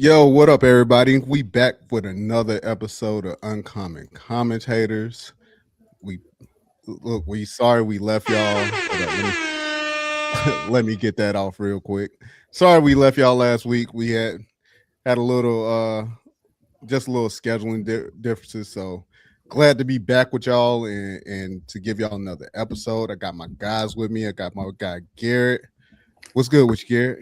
Yo, what up, everybody? We back with another episode of Uncommon Commentators. We look. We sorry we left y'all. Hold up, let me get that off real quick. Sorry we left y'all last week. We had a little just a little scheduling differences. So glad to be back with y'all and to give y'all another episode. I got my guys with me. I got my guy Garrett. What's good with you, Garrett?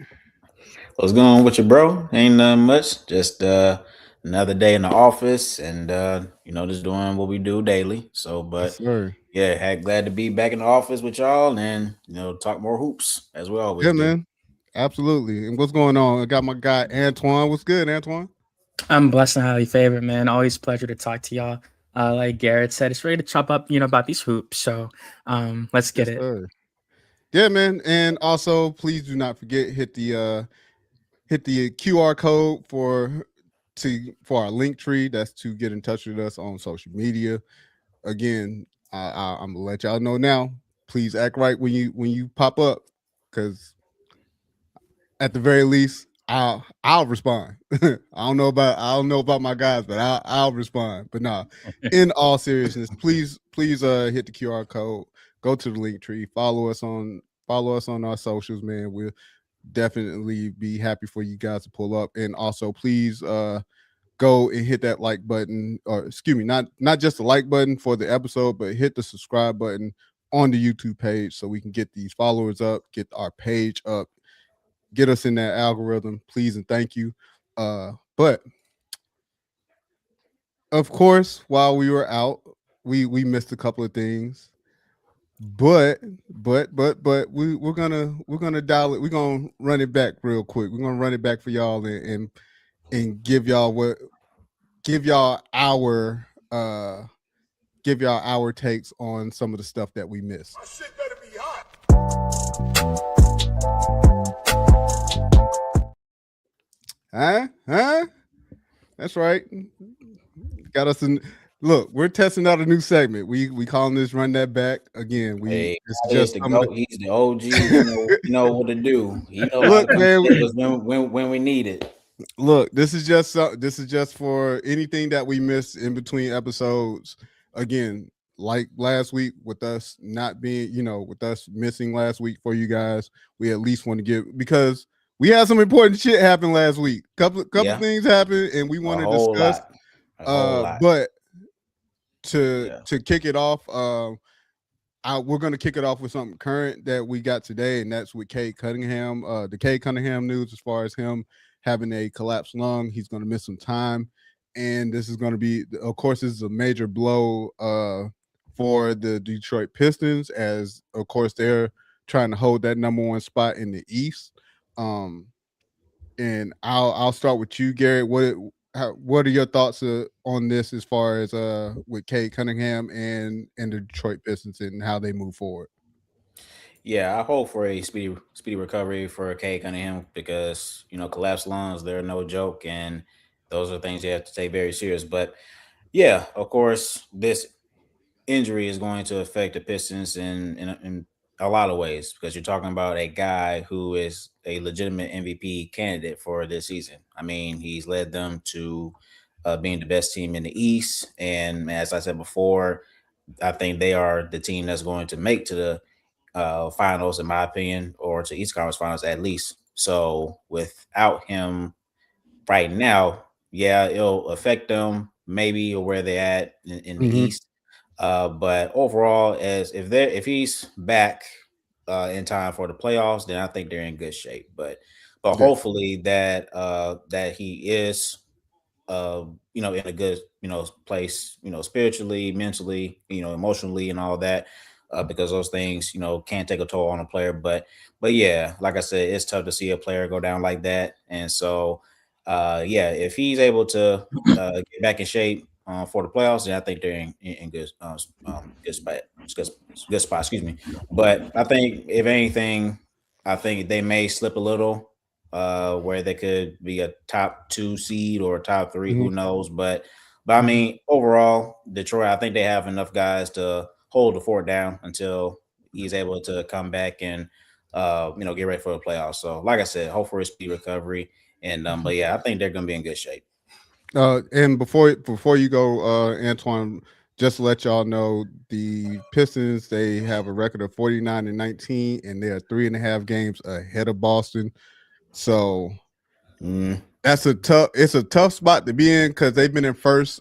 What's going on with you, bro? Ain't nothing much. Just another day in the office and just doing what we do daily. So Yes, but sir. yeah, glad to be back in the office with y'all and talk more hoops as we always Yeah, do. man. Absolutely. And what's going on? I got my guy Antoine. What's good, Antoine? I'm blessed and highly favored, man. Always a pleasure to talk to y'all. Like Garrett said, it's ready to chop up, about these hoops. So let's get Yes, it. sir. Yeah, man. And also, please do not forget hit the QR code for our link tree. That's to get in touch with us on social media. Again, I'm gonna let y'all know now. Please act right when you pop up, because at the very least, I'll respond. I don't know about my guys, but I'll respond. But nah, in all seriousness, please hit the QR code, go to the link tree, follow us on our socials, man. We'll definitely be happy for you guys to pull up. And also please go and hit that like button, or excuse me, not just the like button for the episode, but hit the subscribe button on the YouTube page so we can get these followers up, get our page up, get us in that algorithm, please and thank you. But of course, while we were out, we missed a couple of things. But we're gonna dial it. We're gonna run it back real quick. We're gonna run it back for y'all and give y'all our give y'all our takes on some of the stuff that we missed. My shit better be hot. Huh? That's right. Got us in. Look, we're testing out a new segment. We calling this "Run That Back" again. Hey, It's he is just the some of goat. He's the OG. He know what to do. He know how to look, come man. save us when we need it. Look, this is just for anything that we missed in between episodes. Again, like last week with us not being, with us missing last week for you guys, we at least want to give, because we had some important shit happen last week. Couple Yeah, things happened and we want a to whole discuss. lot, a whole lot. But Yeah, to kick it off, we're gonna kick it off with something current that we got today, and that's with Cade Cunningham. The Cade Cunningham news, as far as him having a collapsed lung, he's gonna miss some time, and this is gonna be, of course, this is a major blow for the Detroit Pistons, as of course they're trying to hold that number one spot in the East. Um, and I'll start with you, Garrett. What are your thoughts on this, as far as with Cade Cunningham and the Detroit Pistons and how they move forward? yeah. I hope for a speedy recovery for Kay Cunningham because collapsed lungs they're no joke, and those are things you have to take very serious. But yeah, of course, this injury is going to affect the Pistons in a lot of ways because you're talking about a guy who is a legitimate MVP candidate for this season. I mean, he's led them to being the best team in the East, and as I said before, I think they are the team that's going to make to the finals, in my opinion, or to East Conference finals at least. So without him right now, yeah, it'll affect them maybe or where they're at in the Mm-hmm. East. But overall, as if he's back in time for the playoffs, then I think they're in good shape. But Yeah. hopefully that he is in a good place, spiritually, mentally, emotionally, and all that. Because those things, can take a toll on a player. But yeah, like I said, it's tough to see a player go down like that. And so, yeah, if he's able to get back in shape for the playoffs, then I think they're in good spot. Good spot. Excuse me. But I think if anything, I think they may slip a little where they could be a top two seed or a top three, Mm-hmm. who knows? But I mean, overall, Detroit, I think they have enough guys to hold the fort down until he's able to come back and get ready for the playoffs. So, like I said, hope for a speed recovery. And but yeah, I think they're gonna be in good shape. And before you go, Antoine, just to let y'all know, the Pistons, they have a record of 49-19, and they are 3.5 games ahead of Boston. So Mm, it's a tough spot to be in because they've been in first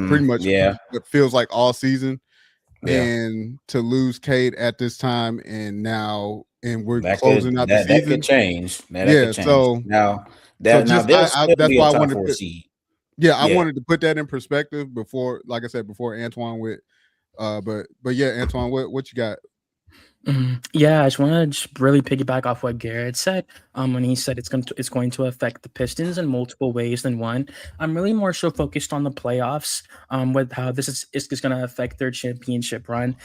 pretty much yeah, it feels like all season. yeah. And to lose Cade at this time, and we're That could closing out the that could season. change. That Yeah, could change. so Now just they'll still that's be why a I top wanted four to seed. yeah, I Yeah. wanted to put that in perspective before, like I said, before Antoine with but yeah, Antoine, what you got? Yeah, I just want to just really piggyback off what Garrett said. When he said it's going to affect the Pistons in multiple ways than one. I'm really more so focused on the playoffs. With how this is going to affect their championship run.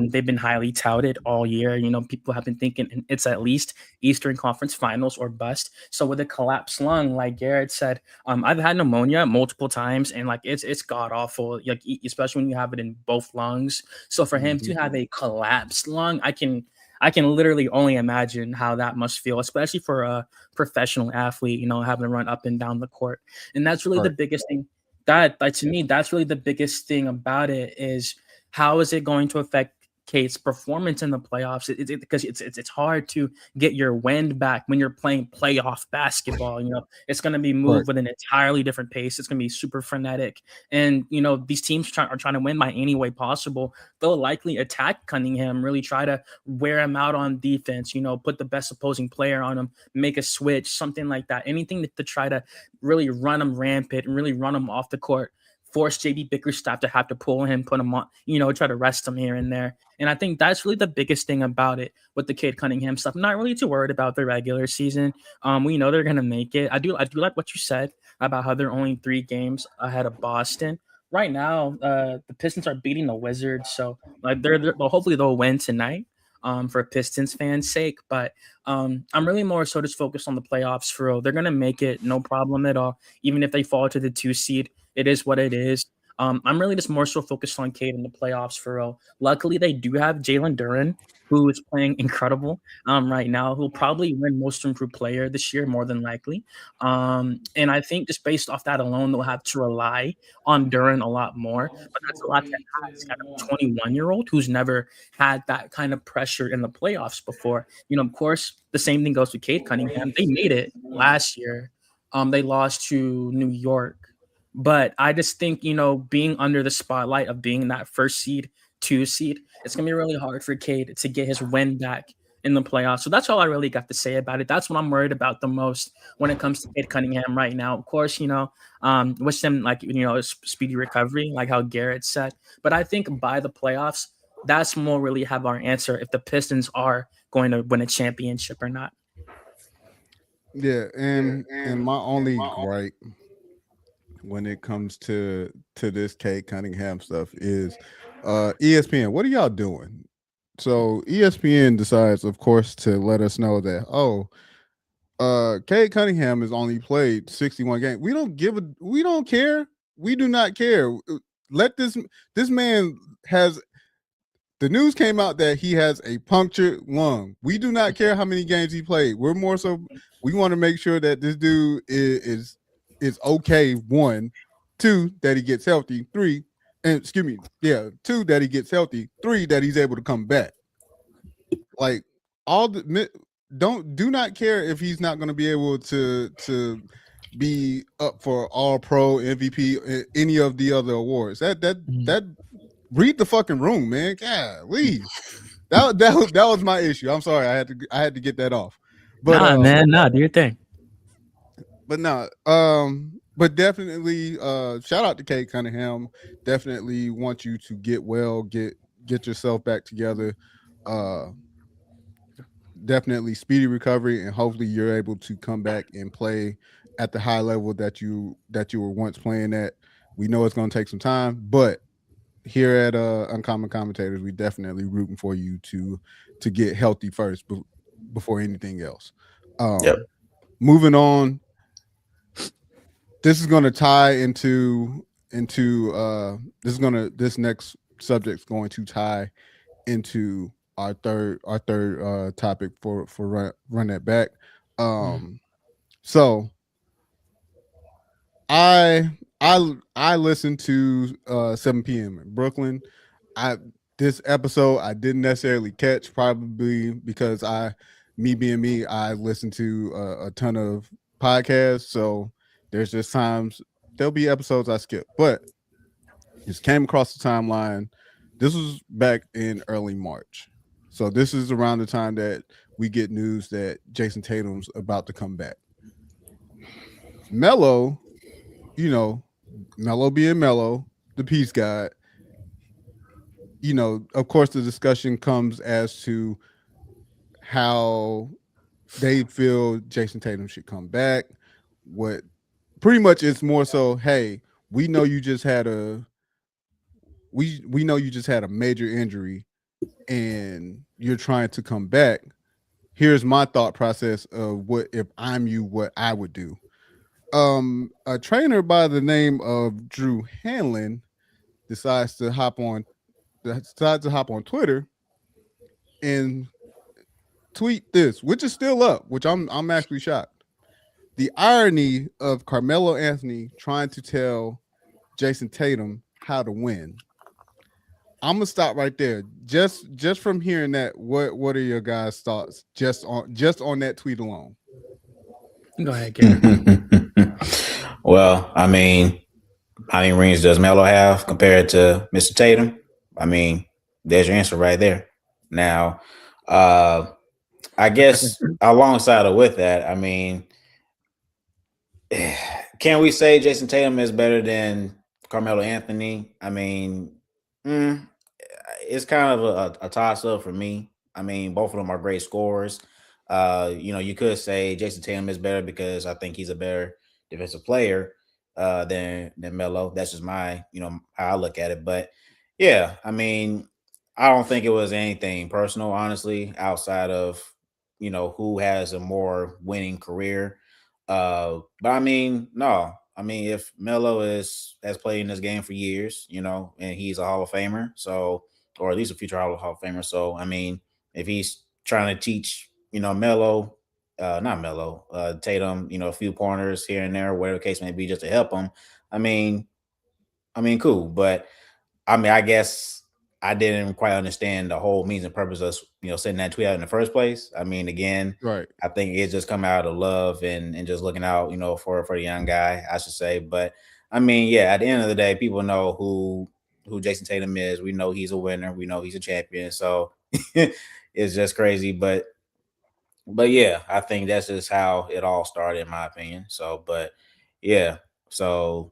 They've been highly touted all year. People have been thinking it's at least Eastern Conference Finals or bust. So with a collapsed lung, like Garrett said, I've had pneumonia multiple times, and like it's god awful. Like especially when you have it in both lungs. So for him to Mhm. have a collapsed lung, I can literally only imagine how that must feel, especially for a professional athlete, having to run up and down the court. And that's really the Right. biggest thing that to me, that's really the biggest thing about it is how is it going to affect Kate's performance in the playoffs? Because it's hard to get your wind back when you're playing playoff basketball. It's going to be Right. moved with an entirely different pace. It's going to be super frenetic, and these teams are trying to win by any way possible. They'll likely attack Cunningham, really try to wear him out on defense, put the best opposing player on him, make a switch, something like that. Anything to try to really run him rampant and really run him off the court. Force JB Bickerstaff to have to pull him, put him on, try to rest him here and there. And I think that's really the biggest thing about it with the Kid Cunningham stuff. I'm not really too worried about the regular season. We know they're gonna make it. I do like what you said about how they're only 3 games ahead of Boston right now. The Pistons are beating the Wizards, so like well, hopefully they'll win tonight. For Pistons fans' sake, but I'm really more so just focused on the playoffs for real. They're gonna make it, no problem at all. Even if they fall to the 2 seed, it is what it is. I'm really just more so focused on Cade in the playoffs for real. Luckily, they do have Jalen Duren, who is playing incredible right now. Who'll probably win Most Improved Player this year, more than likely. And I think just based off that alone, they'll have to rely on Duren a lot more. But that's a lot to ask out of a 21-year-old who's never had that kind of pressure in the playoffs before. Of course, the same thing goes with Cade Cunningham. They made it last year. They lost to New York. But I just think, being under the spotlight of being that first seed, 2 seed, it's gonna be really hard for Cade to get his win back in the playoffs. So that's all I really got to say about it. That's what I'm worried about the most when it comes to Cade Cunningham right now. Of course, wish them like speedy recovery, like how Garrett said. But I think by the playoffs, that's more really have our answer if the Pistons are going to win a championship or not. Yeah, and my only gripe when it comes to this Kate Cunningham stuff is ESPN, what are y'all doing? So ESPN decides, of course, to let us know that, Cade Cunningham has only played 61 games. We don't care. We do not care. Let this man has the news came out that he has a punctured lung. We do not care how many games he played. We're more so we want to make sure that this dude is okay. One, two, that he gets healthy. Three, and excuse me, yeah, two, that he gets healthy. Three, that he's able to come back. Like all the do not care if he's not going to be able to be up for All Pro, MVP, any of the other awards. That read the fucking room, man. Golly. That was my issue. I'm sorry. I had to get that off. But Nah, man, nah, do your thing. but no, but definitely shout out to Kate Cunningham. Definitely want you to get well, get yourself back together. Uh Definitely speedy recovery, and hopefully you're able to come back and play at the high level that you were once playing at. We know it's going to take some time, but here at Uncommon Commentators, we definitely rooting for you to get healthy first before anything else. Yep. Moving on, this is going to tie this next subject's going to tie into our third topic for run that back. So I listened to 7 p.m. in Brooklyn. I This episode I didn't necessarily catch, probably because me being me, I listen to a ton of podcasts. So there's just times there'll be episodes I skip, but just came across the timeline. This was back in early March. So this is around the time that we get news that Jason Tatum's about to come back. Melo, you know, Melo being Melo, the peace god, of course, the discussion comes as to how they feel Jason Tatum should come back. What pretty much it's more so, hey, we know you just had a we know you just had a major injury and you're trying to come back. Here's my thought process of what if I'm you, what I would do. A trainer by the name of Drew Hanlon decides to hop on Twitter and tweet this, which is still up, which I'm actually shocked. The irony of Carmelo Anthony trying to tell Jason Tatum how to win. I'm gonna stop right there. Just from hearing that, what are your guys' thoughts just on that tweet alone? Go ahead, Garrett. Well, I mean, how many rings does Melo have compared to Mr. Tatum? I mean, there's your answer right there. Now, I guess alongside of with that, I mean, can we say Jason Tatum is better than Carmelo Anthony? I mean, it's kind of a toss up for me. I mean, both of them are great scorers. You could say Jason Tatum is better because I think he's a better defensive player than Melo. That's just my, how I look at it. But yeah, I mean, I don't think it was anything personal, honestly, outside of who has a more winning career. But I mean, no, I mean, if Melo has played in this game for years, and he's a Hall of Famer, so or at least a future Hall of Famer. So I mean, if he's trying to teach, Melo, not Melo, Tatum, a few pointers here and there, whatever the case may be, just to help him. I mean, cool. But I mean, I guess I didn't quite understand the whole means and purpose of sending that tweet out in the first place. I mean, again, Right. I think it's just come out of love and just looking out, for the young guy, I should say. But I mean, yeah, at the end of the day, people know who Jason Tatum is. We know he's a winner. We know he's a champion. So it's just crazy. But yeah, I think that's just how it all started, in my opinion. So, but yeah, so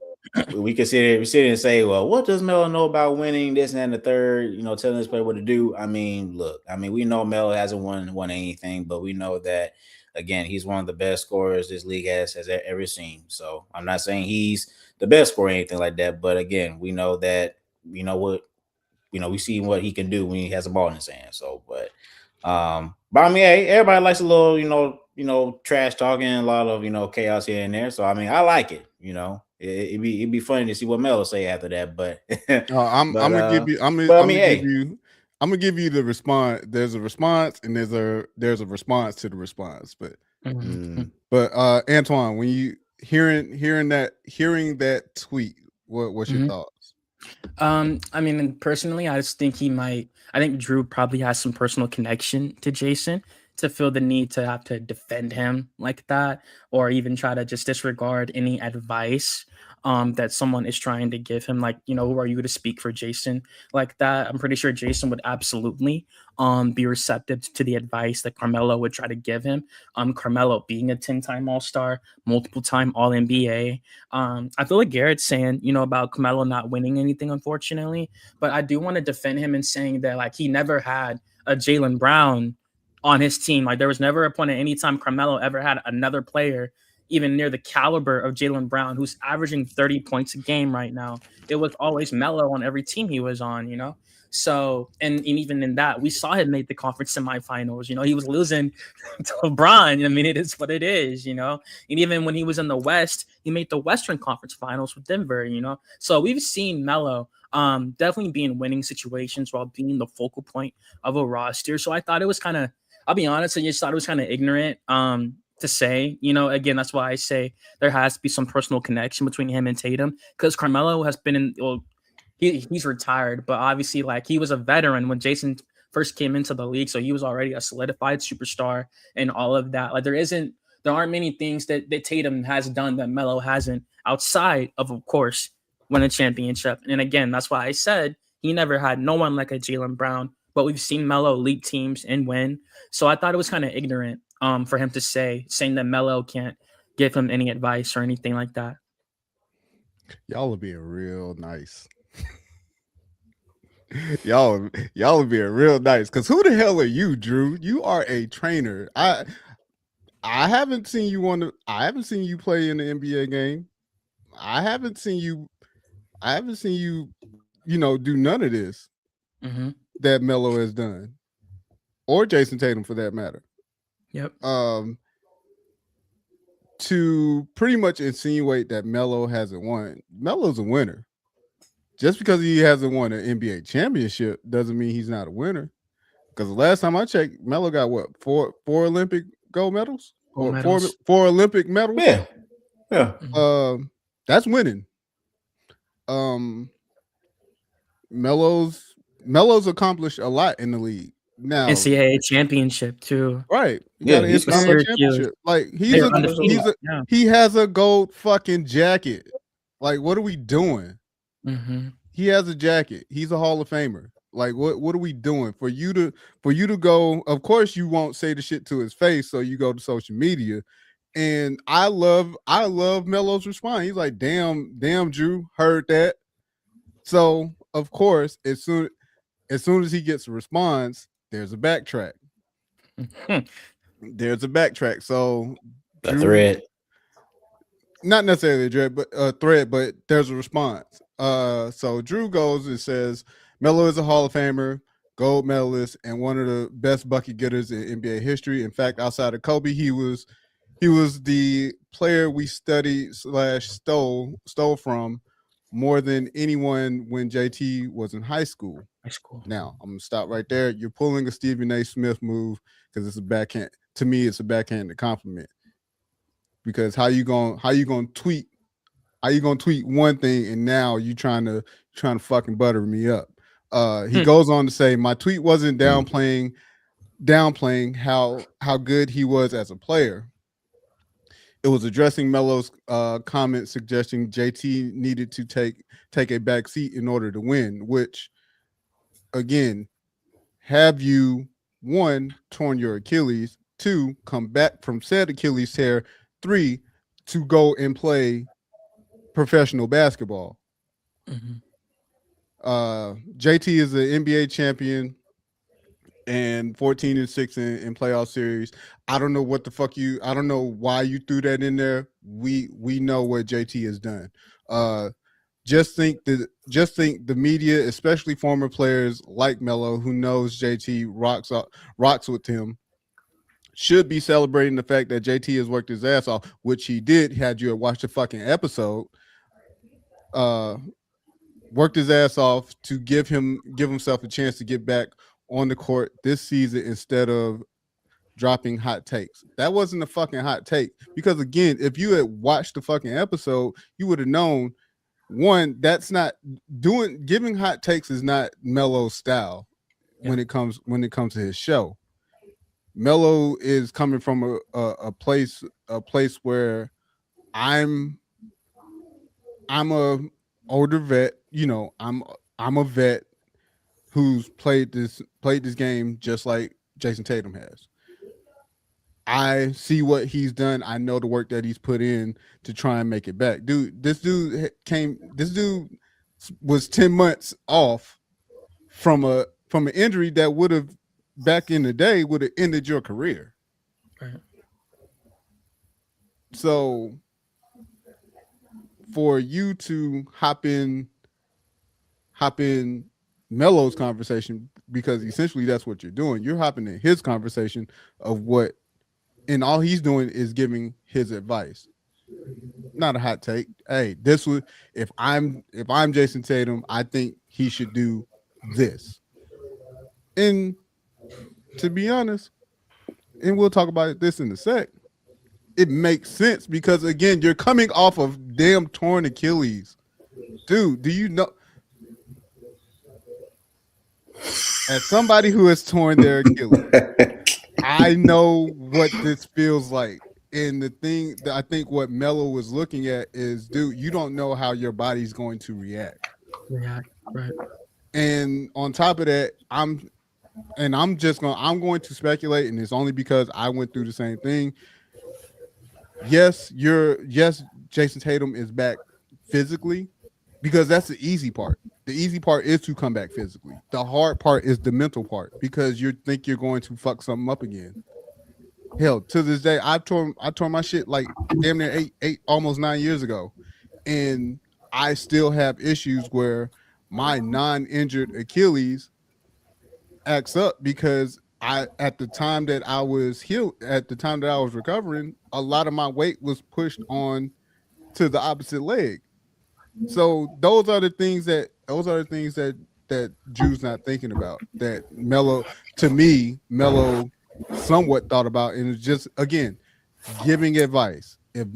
we could sit here and say, well, what does Melo know about winning this and the third? Telling this player what to do. I mean, look, I mean, we know Melo hasn't won anything, but we know that again, he's one of the best scorers this league has ever seen. So I'm not saying he's the best scorer or anything like that, but again, we know that we see what he can do when he has a ball in his hand. So, but I mean, hey, everybody likes a little, trash talking, a lot of, chaos here and there. So I mean, I like it. It'd be funny to see what Melo say after that. But I'm gonna give you. but I mean, hey, I'm gonna give you the response. There's a response, and there's a response to the response. But Antoine, when you hearing that tweet, what's your thoughts? I mean, personally, I just think I think Drew probably has some personal connection to Jason to feel the need to have to defend him like that, or even try to just disregard any advice that someone is trying to give him. Like, who are you to speak for Jason like that? I'm pretty sure Jason would absolutely be receptive to the advice that Carmelo would try to give him. Carmelo being a 10-time All-Star, multiple-time All-NBA. I feel like Garrett's saying, about Carmelo not winning anything, unfortunately, but I do want to defend him in saying that, like, he never had a Jaylen Brown on his team. Like, there was never a point at any time Carmelo ever had another player even near the caliber of Jaylen Brown, who's averaging 30 points a game right now. It was always Melo on every team he was on. So, and even in that, we saw him make the conference semifinals. He was losing to LeBron. I mean, it is what it is, And even when he was in the West, he made the Western Conference Finals with Denver, So we've seen Melo definitely be in winning situations while being the focal point of a roster. So I thought it was kind of, I'll be honest, I just thought it was kind of ignorant to say. Again, that's why I say there has to be some personal connection between him and Tatum, because Carmelo has been in. Well, he's retired, but obviously, like, he was a veteran when Jason first came into the league, so he was already a solidified superstar and all of that. Like, there aren't many things that Tatum has done that Melo hasn't, outside of course, win a championship. And again, that's why I said he never had no one like a Jalen Brown, but we've seen Melo lead teams and win. So I thought it was kind of ignorant for him to saying that Melo can't give him any advice or anything like that. Y'all are being real nice. y'all are being real nice. Cause who the hell are you, Drew? You are a trainer. I haven't seen you I haven't seen you play in the NBA game. I haven't seen you. I haven't seen you. Do none of this Mm-hmm. that Melo has done, or Jason Tatum for that matter. Yep. To pretty much insinuate that Melo hasn't won. Melo's a winner. Just because he hasn't won an NBA championship doesn't mean he's not a winner. Because the last time I checked, Melo got what, four Olympic gold medals Gold or medals. four Olympic medals. Yeah, yeah. That's winning. Melo's accomplished a lot in the league. Now, NCAA championship too. right, you Yeah, got an he's NCAA Syracuse. championship. Like They were undefeated. Yeah. he has a gold fucking jacket. Like, what are we doing? Mm-hmm. He has a jacket. He's a Hall of Famer. Like, what are we doing for you to go? Of course, you won't say the shit to his face, so you go to social media. And I love Melo's response. He's like, damn, Drew, heard that. So of course, as soon as he gets a response, there's a backtrack. There's a backtrack. So The Drew, thread. not necessarily a thread, but there's a response. So Drew goes and says Melo is a Hall of Famer, gold medalist, and one of the best bucket getters in NBA history. In fact, outside of Kobe, he was the player we studied / stole from more than anyone when JT was in high school. High school. Now I'm gonna stop right there. You're pulling a Stephen A. Smith move because it's a backhand. To me, it's a backhanded compliment. Because how you gonna tweet one thing and now you trying to fucking butter me up. He goes on to say my tweet wasn't downplaying how good he was as a player. It was addressing Melo's comment suggesting JT needed to take a back seat in order to win, which again, have you, one, torn your Achilles, two, come back from said Achilles tear, three, to go and play professional basketball. JT is an NBA champion and 14-6 in playoff series. I don't know what the fuck I don't know why you threw that in there. We know what JT has done. Just think the media, especially former players like Melo, who knows JT rocks with him, should be celebrating the fact that JT has worked his ass off, which he did. Had you watched the fucking episode, worked his ass off to give himself a chance to get back on the court this season instead of dropping hot takes. That wasn't a fucking hot take, because again, if you had watched the fucking episode, you would have known, one, that's not giving hot takes is not Melo's style. When it comes to his show. Melo is coming from a place where I'm a older vet, I'm a vet who's played this game just like Jason Tatum has. I see what he's done. I know the work that he's put in to try and make it back. This dude was 10 months off from an injury that would have, back in the day, would have ended your career. Right. So for you to hop in Melo's conversation, because essentially that's what you're doing. You're hopping in his conversation of what, and all he's doing is giving his advice. Not a hot take. Hey, this would, if I'm Jason Tatum, I think he should do this. And to be honest, and we'll talk about this in a sec, it makes sense because again, you're coming off of damn torn Achilles, dude. Do you know? As somebody who has torn their Achilles, I know what this feels like. And the thing that I think what Mello was looking at is, dude, you don't know how your body's going to react. Yeah, right. And on top of that, I'm going to speculate, and it's only because I went through the same thing. Yes, Jason Tatum is back physically because that's the easy part. The easy part is to come back physically. The hard part is the mental part because you think you're going to fuck something up again. Hell, to this day, I tore my shit like damn near eight almost 9 years ago, and I still have issues where my non-injured Achilles acts up because I at the time that I was healed, at the time that I was recovering, a lot of my weight was pushed on to the opposite leg. So those are the things that Drew's not thinking about. That Mello somewhat thought about, and it's just again giving advice. If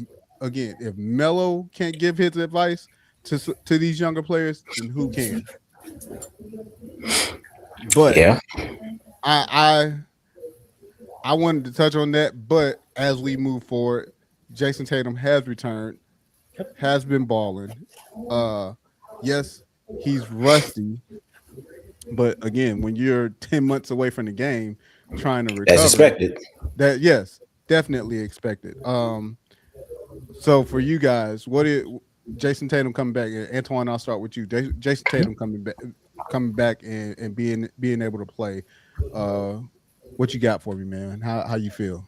Mello can't give his advice to these younger players, then who can? But Yeah. I I wanted to touch on that, but as we move forward, Jason Tatum has returned, has been balling. Uh, yes, he's rusty, but again, when you're 10 months away from the game, trying to As recover, expected. that yes, definitely expected. So for you guys, what is Jason Tatum coming back? And Antoine, I'll start with you. Jason Tatum coming back and being able to play. Uh, what you got for me, man? How you feel?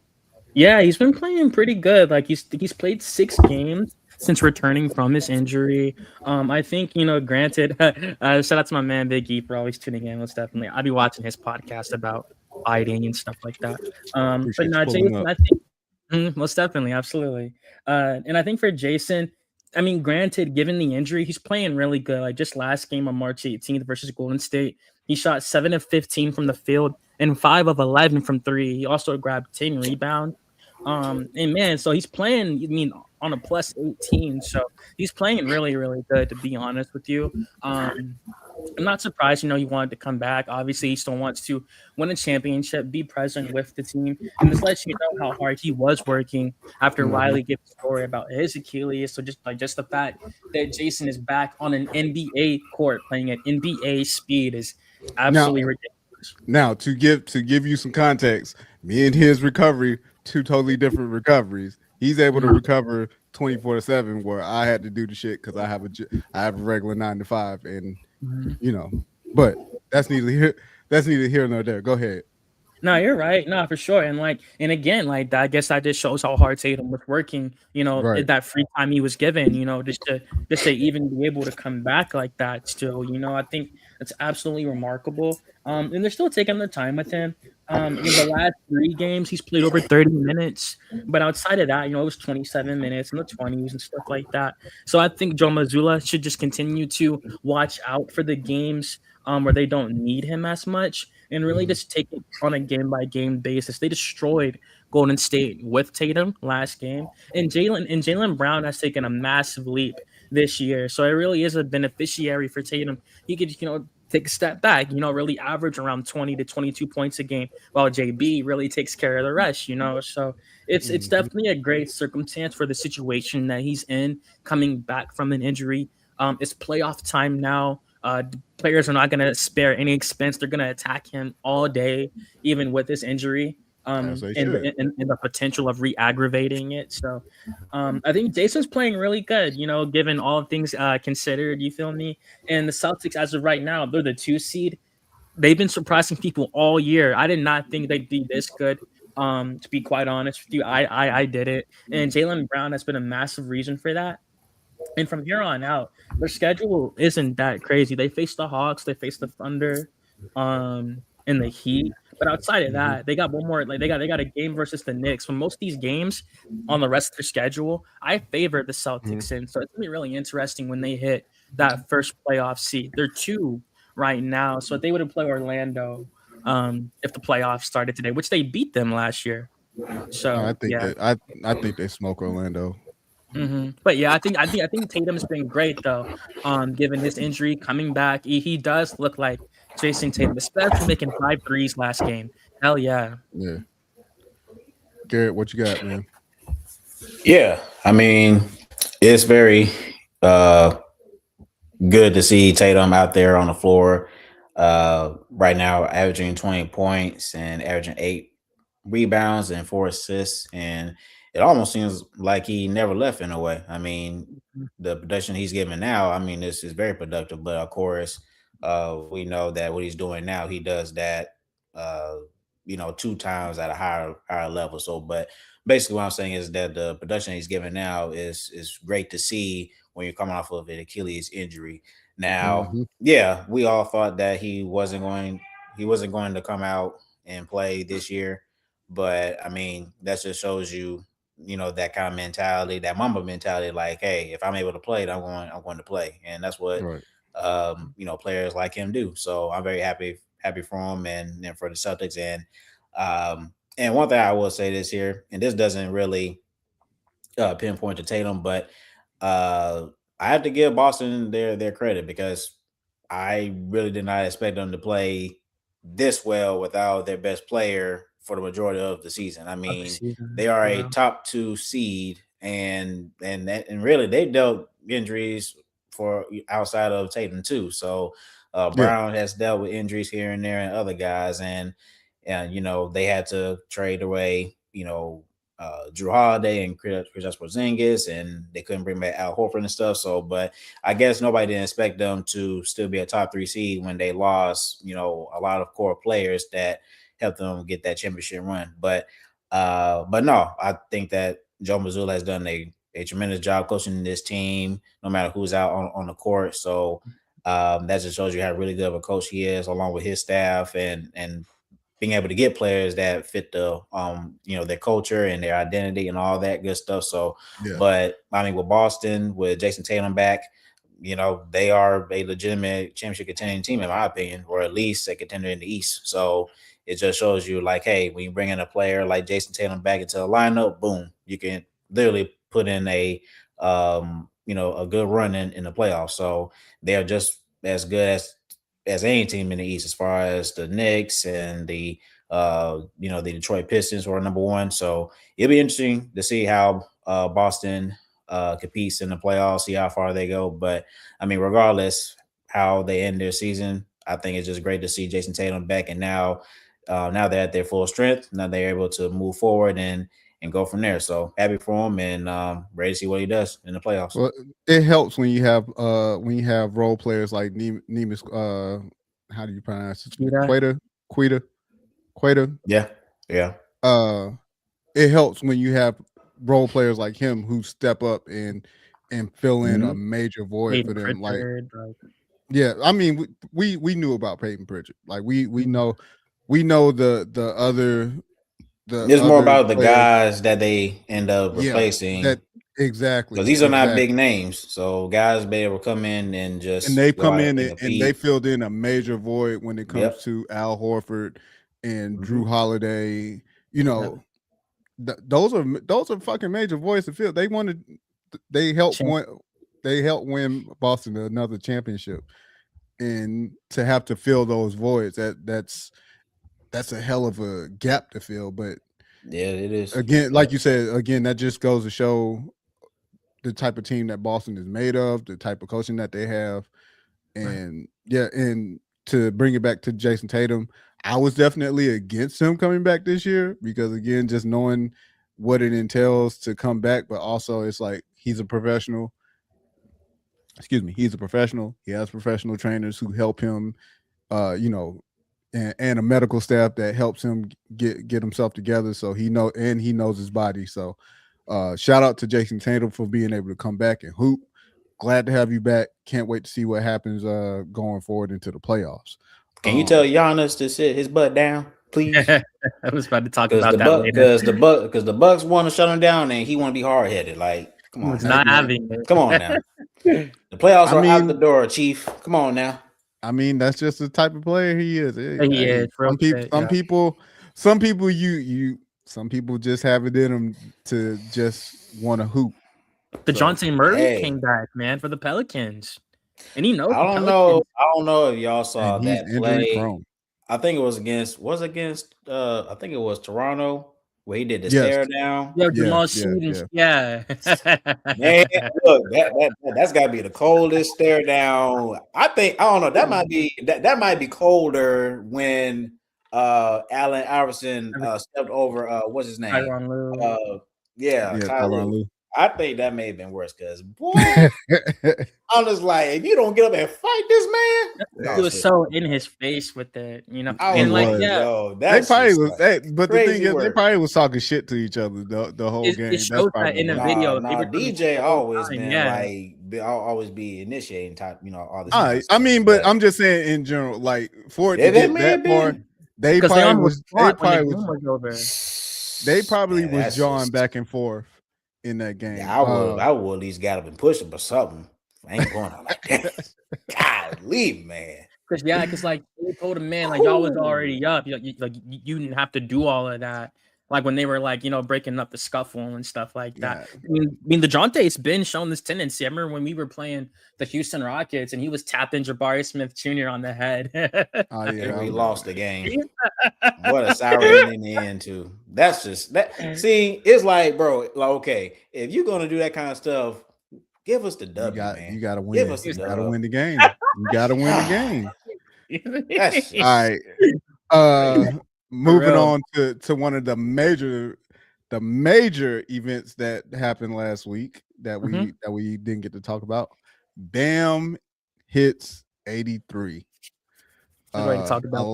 Yeah, he's been playing pretty good. Like he's played 6 games since returning from his injury. I think granted, shout out to my man Big E for always tuning in. Most definitely, I'll be watching his podcast about fighting and stuff like that. But Appreciate you no, pulling Jason, up. I think most definitely, absolutely. And I think for Jason, I mean, granted, given the injury, he's playing really good. Like just last game on March 18th versus Golden State, he shot 7 of 15 from the field and 5 of 11 from three. He also grabbed 10 rebounds. And man, so he's playing. I mean, on a plus 18, so he's playing really, really good. To be honest with you, I'm not surprised. He wanted to come back. Obviously, he still wants to win a championship, be present with the team, and this lets you know how hard he was working after Mhm. Riley gave a story about his Achilles. So just the fact that Jason is back on an NBA court playing at NBA speed is Now, absolutely ridiculous. to give you some context, me and his recovery, two totally different recoveries. He's able to Mhm. recover 24/7, where I had to do the shit because I have a regular 9 to 5, and Mhm. you know. But that's neither here nor there. Go ahead. No, you're right. No, for sure. And again, like that, I guess that just shows how hard Tatum was working. Right. That free time he was given. Just to even be able to come back like that. Still, I think that's absolutely remarkable. And they're still taking their time with him. In the last 3 games, he's played over 30 minutes. But outside of that, it was 27 minutes in the 20s and stuff like that. So I think Joe Mazzulla should just continue to watch out for the games where they don't need him as much and really Mhm. just take it on a game by game basis. They destroyed Golden State with Tatum last game, and Jalen Brown has taken a massive leap this year. So it really is a beneficiary for Tatum. He could take a step back, really average around 20 to 22 points a game, while JB really takes care of the rest. So it's Mhm. definitely a great circumstance for the situation that he's in, coming back from an injury. It's playoff time now. Players are not going to spare any expense. They're going to attack him all day, even with this injury, As they and, should. and the potential of re-aggravating it. So, I think Jason's playing really good. Given all things considered, you feel me? And the Celtics, as of right now, they're the 2 seed. They've been surprising people all year. I did not think they'd be this good. To be quite honest with you, I did it. And Jalen Brown has been a massive reason for that. And from here on out, their schedule isn't that crazy. They face the Hawks, they face the Thunder, and the Heat. But outside of Mhm. that, they got one more. Like they got a game versus the Knicks. But most of these games on the rest of their schedule, I favor the Mhm. Celtics in. So it's gonna be really interesting when they hit that first playoff seed. They're two right now, so if they would have played Orlando, if the playoffs started today, which they beat them last year. I So think yeah. that I think they smoke Orlando. But yeah, I think Tatum's been great though. Given his injury coming back, he does look like Jason Tatum, especially making 5 threes last game. Hell yeah. Yeah, Garrett, what you got, man? Yeah, I mean, it's very uh good to see Tatum out there on the floor right now, averaging 20 points and averaging 8 rebounds and 4 assists. And it almost seems like he never left in a way. I mean, the production he's giving now, I mean, this is very productive. But of course, we know that what he's doing now, he does that, uh, 2 times at a higher level. So, but basically, what I'm saying is that the production he's giving now is great to see when you're coming off of an Achilles injury. Now, Mm-hmm. yeah, we all thought that he wasn't going to come out and play this year, but I mean that just shows you, that kind of mentality, that Mamba mentality. Like, hey, if I'm able to play, then I'm going to play, and that's what Right. players like him do. So I'm very happy for him and for the Celtics. And one thing I will say this here, and this doesn't really pinpoint to Tatum, but uh, I have to give Boston their credit because I really did not expect them to play this well without their best player for the majority of the season. I Of the mean, they season. are a Yeah. top 2 seed, and really they dealt injuries for outside of Tatum too. So Yeah. Brown has dealt with injuries here and there, and other guys, and they had to trade away Drew Holiday and Kristaps Porzingis, and they couldn't bring back Al Horford and stuff. So, but I guess nobody didn't expect them to still be a top 3 seed when they lost, a lot of core players that helped them get that championship run. But no, I think that Joe Mazzulla has done a tremendous job coaching this team, no matter who's out on the court. So that just shows you how really good of a coach he is, along with his staff and being able to get players that fit their culture and their identity and all that good stuff. So, Yeah. but I mean, with Boston, with Jason Tatum back, they are a legitimate championship contending team, in my opinion, or at least a contender in the East. So it just shows you, like, hey, when you bring in a player like Jason Tatum back into the lineup, boom, you can literally put in a good run in the playoffs. So they are just as good as any team in the East, as far as the Knicks and the Detroit Pistons, who are number one. So it'll be interesting to see how Boston competes in the playoffs, see how far they go. But I mean, regardless how they end their season, I think it's just great to see Jason Tatum back, and now they're at their full strength. Now they're able to move forward and go from there. So happy for him, and ready to see what he does in the playoffs. Well, it helps when you have role players like Nemus. How do you pronounce it? Cheetah. Queta. Yeah, yeah, Uh, it helps when you have role players like him who step up and fill in a Mhm. major void for Hayden them. Like, Pritchard. Like, yeah, I mean, we knew about Peyton Pritchard. Like, we mm, know the It's more other about the players. guys that they end up Yeah, that replacing, because exactly, these are not big exactly. names. So guys be able to come in and And just they've go come out in and and they compete. filled in a major void when it comes Yep. to Al Horford and Drew Hmm. Holiday. You yeah. know, those are fucking major voids to fill. They helped Champ. win they helped win Boston another championship, and to have to fill those voids, that's a hell of a gap to fill. But Yeah, it is. again, like you But said, that just goes to show the type of team that Boston is made of, the type of coaching that they have. Right. And yeah, and to bring it back to Jason Tatum, I was definitely against him coming back this year because, again, just knowing what it entails to come back, but also it's like he's a professional. Excuse me, he's a professional. He has professional trainers who help him, you know, and a medical staff that helps him get himself together. So he knows his body. So shout out to Jason Tatum for being able to come back and hoop. Glad to have you back. Can't wait to see what happens going forward into the playoffs. can you tell Giannis to sit his butt down, please? I was about to talk Because about the that buck, later. because the Bucks want to shut him down, and he want to be hard headed. Like, come He on was now, Hey not man, having come on it. now. The playoffs I are out the mean, door, Chief. Come on now. that's just the type of player he is. He Hey, is real shit. Yeah. some people some people just have it in them to just want to hoop. DeJounte Murray Hey. came back, man, for the Pelicans. And he knows I the don't know. Pelicans. I don't know if y'all And saw he's that injury play. prone. I think it was against I think it was Toronto where he did the Yes. stare down. Yo, Yeah, Jamal yeah, Stevens, yeah. Man, look, that's gotta be the coldest stare down. I don't know. That might be colder when Allen Iverson stepped over what's his name? Tyronn Lue. Yeah, Yeah, Ty Tyronn Lue. Lue. I think that may have been worse because boy, I'm just like, if you don't get up and fight this man, He was so in his face with it, you know. I And was like, was. yeah, yo, They that's probably just was, but the thing crazy is, they work. probably was talking shit to each other the whole it game. That's shows that probably in the what. video. Nah, They were doing DJ the whole always time, been yeah. like, I'll always be initiating type, all this kind of I stuff. mean, but I'm just saying in general, like for it to Yeah, that get may that have far, been. they Because they probably almost was they fought when the probably game was was over. they probably Man, was that's jawing just. back and forth in that game. Yeah, I would at least got up and push him or something. I ain't going out like that. Golly, man. Because like they told him, man, like y'all was already up. You didn't have to do all of that. Like when they were like, breaking up the scuffle and stuff like that. Yeah. I mean, DeJounte's been showing this tendency. I remember when we were playing the Houston Rockets and he was tapping Jabari Smith Jr. on the head. Oh And yeah, we I lost the remember game. What a sour ending in the end, too. That's just that. See, it's like, bro, like, okay, if you're gonna do that kind of stuff, give us the W, man. you gotta win. Give us the You gotta dub. win the game. You gotta win the game. That's just, All right. Moving real. on to one of the major events that happened last week that we didn't get to talk about. Bam hits 83. We're going to talk A about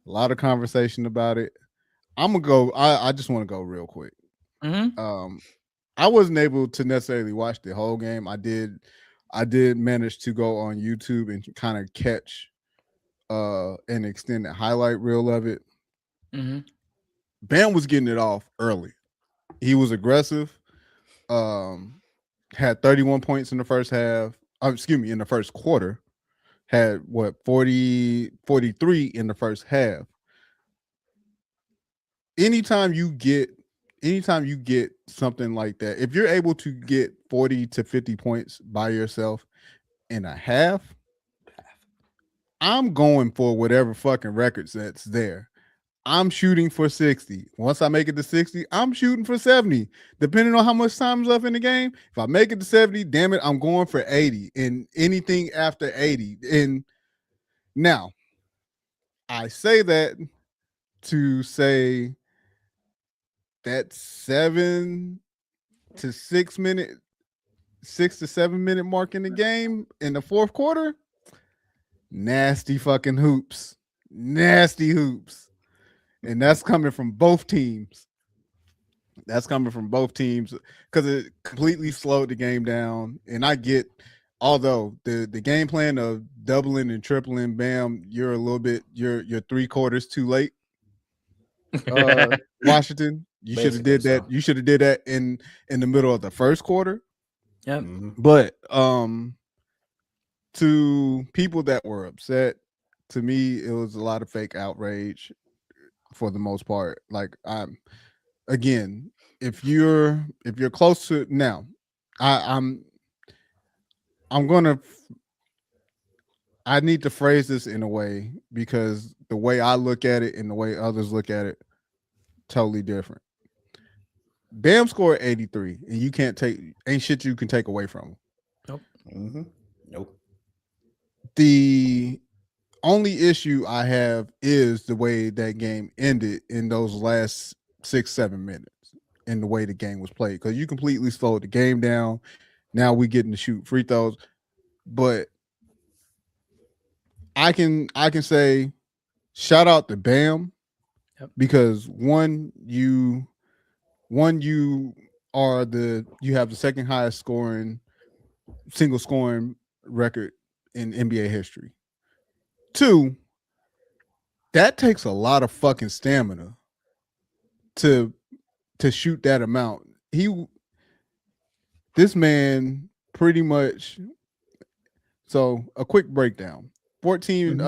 lot of conversation about it. I'm gonna go. I just want to go real quick. Mm-hmm. I wasn't able to necessarily watch the whole game. I did manage to go on YouTube and kind of catch an extended highlight reel of it. Mm-hmm. Bam was getting it off early. He was aggressive. Had 31 points in the first half. In the first quarter. Had 43 in the first half. Anytime you get something like that, if you're able to get 40 to 50 points by yourself in a half, I'm going for whatever fucking records that's there. I'm shooting for 60. Once I make it to 60, I'm shooting for 70. Depending on how much time is left in the game, if I make it to 70, damn it, I'm going for 80. And anything after 80. And now, I say that to say that 6 to 7 minute mark in the game in the fourth quarter, nasty fucking hoops. Nasty hoops. And that's coming from both teams. Because it completely slowed the game down. And I get, although the game plan of doubling and tripling, Bam, you're 3/4 too late. Washington, you should have did that. You should have did that in the middle of the first quarter. Yep. Mm-hmm. But to people that were upset, to me, it was a lot of fake outrage for the most part. Like again, if you're close to now, I'm gonna I need to phrase this in a way because the way I look at it and the way others look at it, totally different. Bam scored 83, and you can't ain't shit you can take away from him. Nope. Mm-hmm. Nope. The only issue I have is the way that game ended in those last 6-7 minutes and the way the game was played. Because you completely slowed the game down. Now we getting to shoot free throws. But I can say shout out to Bam. Yep. Because one, you have the second highest single scoring record in NBA history. 2, that takes a lot of fucking stamina to shoot that amount. This man pretty much. So a quick breakdown: 14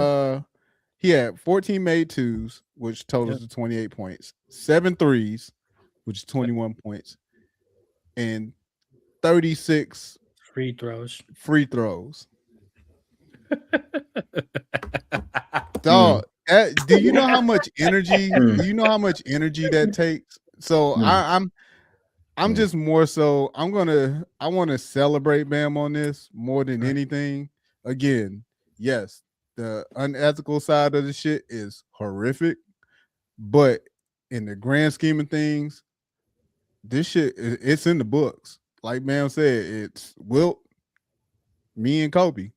He had 14 made twos, which totals to 28 points, 7 threes, which is 21 points, and 36 Free throws. free throws. Dog, do you know how much energy? Do you know how much energy that takes? So I'm just more so I want to celebrate Bam on this more than anything. Again, yes, the unethical side of the shit is horrific, but in the grand scheme of things, this shit it's in the books. Like Bam said, it's Wilt, me, and Kobe.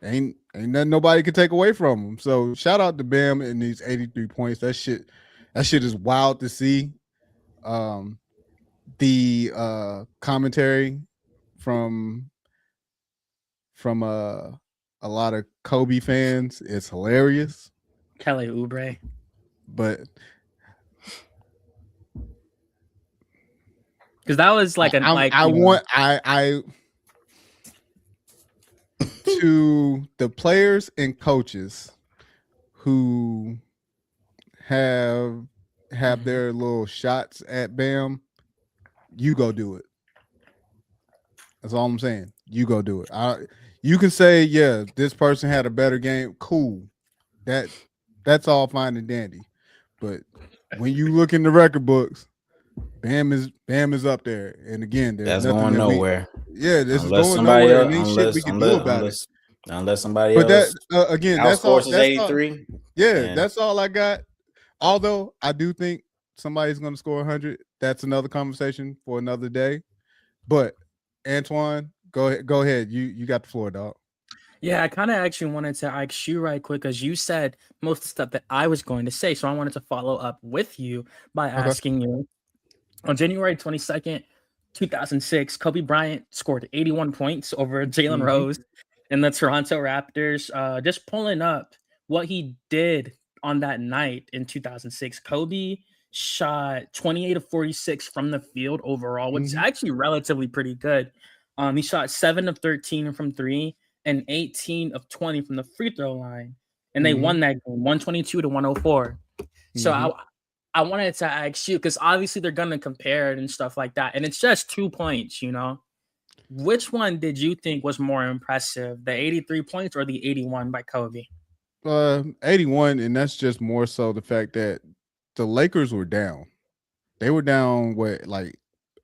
Ain't nothing nobody could take away from him. So shout out to Bam in these 83 points. That shit is wild to see. The commentary from a lot of Kobe fans is hilarious. Kelly Oubre. But because that was like I to the players and coaches who have their little shots at Bam, you go do it. That's all I'm saying. You go do it. You can say, yeah, this person had a better game. Cool. That's all fine and dandy. But when you look in the record books, Bam is up there. And again, there's that's nothing going nowhere. This is going nowhere. And ain't shit we can do about it. Unless somebody but else. That again, that's all. That's 83. All, yeah, that's all I got. Although I do think somebody's going to score 100. That's another conversation for another day. But Antoine, go ahead. You got the floor, dog. Yeah, I kind of actually wanted to ask you right quick, because you said most of the stuff that I was going to say. So I wanted to follow up with you by asking you, on January 22nd, 2006, Kobe Bryant scored 81 points over Jalen Rose in the Toronto Raptors. Just pulling up what he did on that night in 2006. Kobe shot 28 of 46 from the field overall, which is actually relatively pretty good. He shot 7 of 13 from 3 and 18 of 20 from the free throw line. And they won that game, 122 to 104. So I wanted to ask you, because obviously they're going to compare it and stuff like that. And it's just 2 points, you know. Which one did you think was more impressive, the 83 points or the 81 by Kobe? 81, and that's just more so the fact that the Lakers were down. They were down, like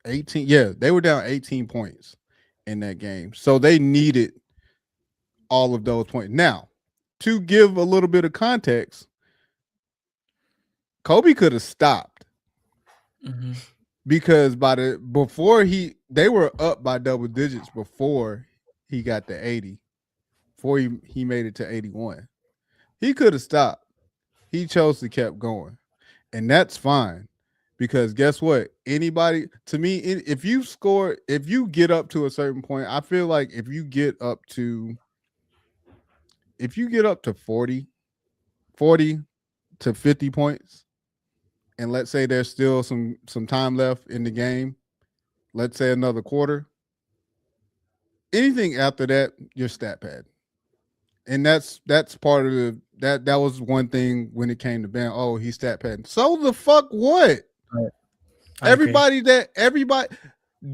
18? Yeah, they were down 18 points in that game. So they needed all of those points. Now, to give a little bit of context, Kobe could have stopped because they were up by double digits before he got to 80, before he made it to 81. He could have stopped. He chose to keep going, and that's fine, because guess what? Anybody, to me, if you get up to a certain point, I feel like if you get up to 40 to 50 points, and let's say there's still some time left in the game, let's say another quarter, anything after that, you're stat pad. And that's part of that was one thing when it came to Bam. Oh, he's stat padding. So the fuck what? Right.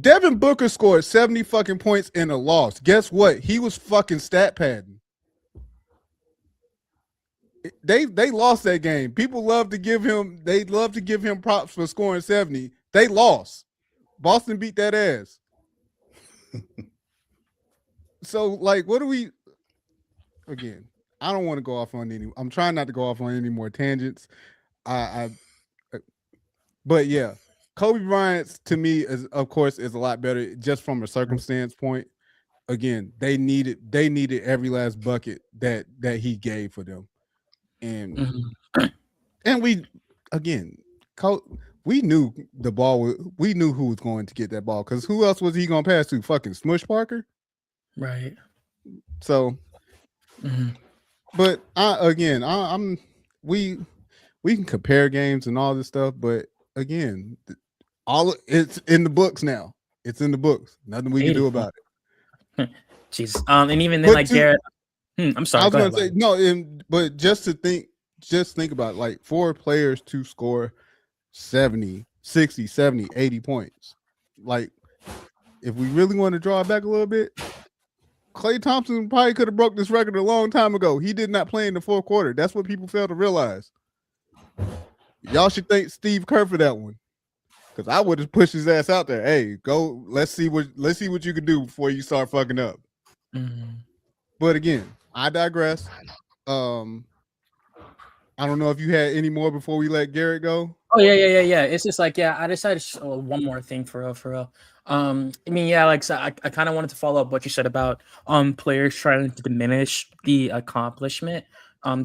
Devin Booker scored 70 fucking points in a loss. Guess what? He was fucking stat padding. They lost that game. People love to give him props for scoring 70. They lost. Boston beat that ass. So, like, what do we? Again, I don't want to go off on any. I'm trying not to go off on any more tangents. But yeah, Kobe Bryant to me is a lot better just from a circumstance point. Again, they needed every last bucket that he gave for them, and we knew the ball. We knew who was going to get that ball, because who else was he going to pass to? Fucking Smush Parker, right? So. But we can compare games and all this stuff, but again, it's in the books now. It's in the books. Nothing we can do about it. Jeez. And even then, like Garrett, I'm I sorry. was Go going ahead, to say Ryan. no, but just think about it, like 4 players to score 70, 60, 70, 80 points. Like, if we really want to draw it back a little bit, Klay Thompson probably could have broke this record a long time ago. He did not play in the fourth quarter. That's what people fail to realize. Y'all should thank Steve Kerr for that one. Because I would have pushed his ass out there. Hey, go. Let's see what you can do before you start fucking up. Mhm. But again, I digress. Um, I don't know if you had any more before we let Garrett go. Oh yeah. It's just like I decided one more thing for real, for real. I mean, yeah, like so I kind of wanted to follow up what you said about players trying to diminish the accomplishment,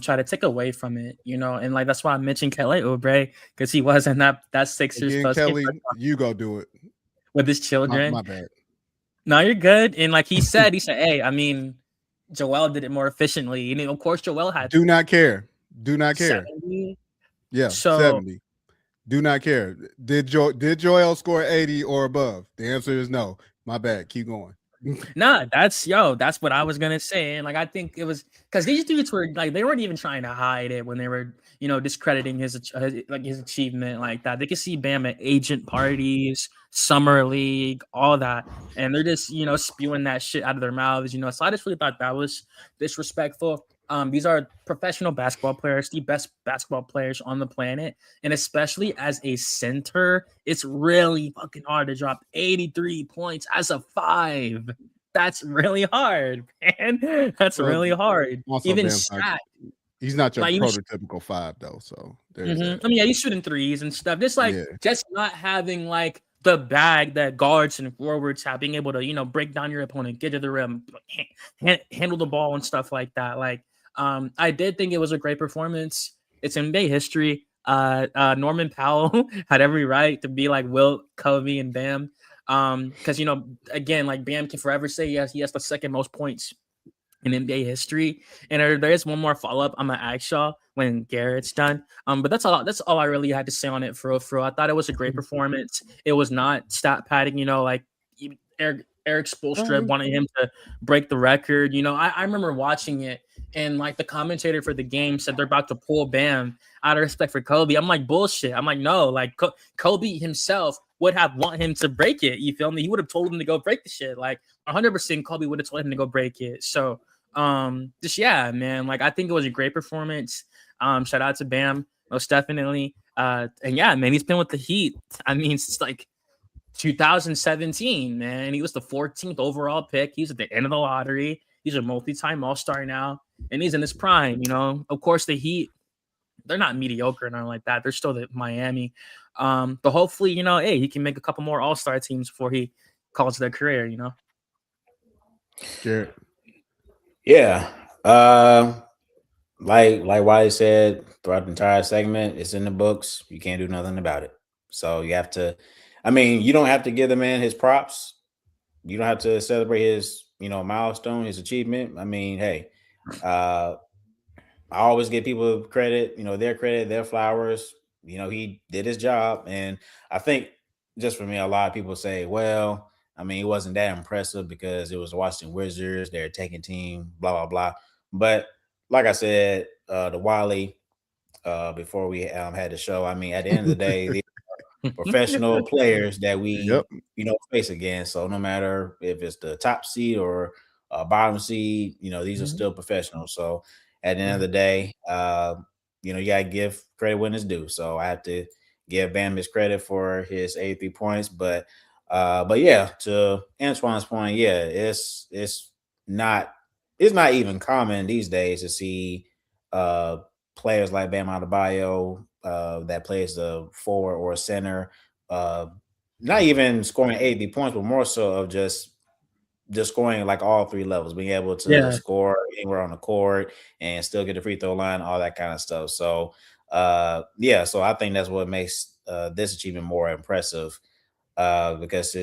try to take away from it, and like that's why I mentioned Kelly Oubre because he was in that Sixers Again, post game Kelly, you go do it. with his My children. bad. No, you're good. And like he said, hey, I mean, Joel did it more efficiently, and of course Joel had Do not care. Do not care. 70. Yeah, So 70. Do not care. Did Joel score 80 or above? The answer is no. My bad. Keep going. nah, that's what I was gonna say. And like I think it was because these dudes were like they weren't even trying to hide it when they were discrediting his achievement like that. They could see Bam at agent parties, summer league, all that, and they're just spewing that shit out of their mouths. So I just really thought that was disrespectful. These are professional basketball players, the best basketball players on the planet. And especially as a center, it's really fucking hard to drop 83 points as a five. That's really hard, man. That's Well, really hard. also, Even Bam's stat, he's not your like even prototypical five, though. So there's that. I mean, yeah, he's shooting threes and stuff. Yeah. Just not having like the bag that guards and forwards have, being able to break down your opponent, get to the rim, handle the ball and stuff like that. Like, I did think it was a great performance. It's NBA history. Norman Powell had every right to be like Wilt, Kobe, and Bam. Because again, like Bam can forever say he has the second most points in NBA history. And there is one more follow up I'm gonna ask y'all when Garrett's done. But that's all. That's all I really had to say on it. For real, for real. I thought it was a great performance. It was not stat padding. Like Eric Spoelstra wanted him to break the record. I remember watching it. And like the commentator for the game said they're about to pull Bam out of respect for Kobe. I'm like, bullshit. I'm like, no, like Kobe himself would have want him to break it. You feel me? He would have told him to go break the shit. Like 100% Kobe would have told him to go break it. So just man, like I think it was a great performance. Shout out to Bam, most definitely. And yeah, man, he's been with the Heat. I mean, it's like 2017, man. He was the 14th overall pick. He's at the end of the lottery. He's a multi-time All-Star now, and he's in his prime. Of course, the Heat, they're not mediocre or nothing like that. They're still the Miami. But hopefully, hey, he can make a couple more All-Star teams before he calls it a career. Garrett. Yeah. Like Wiley said throughout the entire segment, it's in the books. You can't do nothing about it. So you have to. I mean, you don't have to give the man his props. You don't have to celebrate his, milestone, his achievement. I mean, hey, I always give people credit, their credit, their flowers. He did his job. And I think just for me, a lot of people say, well, I mean, it wasn't that impressive because it was the Washington Wizards, their attacking team, blah, blah, blah. But like I said, the Wiley, before we had the show, I mean, at the end of the day, the professional players that we Yep. face again. So no matter if it's the top seed or bottom seed, these are still professionals. So at the end of the day, you gotta give credit when it's due. So I have to give Bam his credit for his 83 points. But yeah, to Antoine's point, yeah, not it's not even common these days to see players like Bam Adebayo that plays the forward or center, not even scoring 80 points, but more so of just scoring like all three levels, being able to Yeah. score anywhere on the court and still get the free throw line, all that kind of stuff. So so I think that's what makes this achievement more impressive because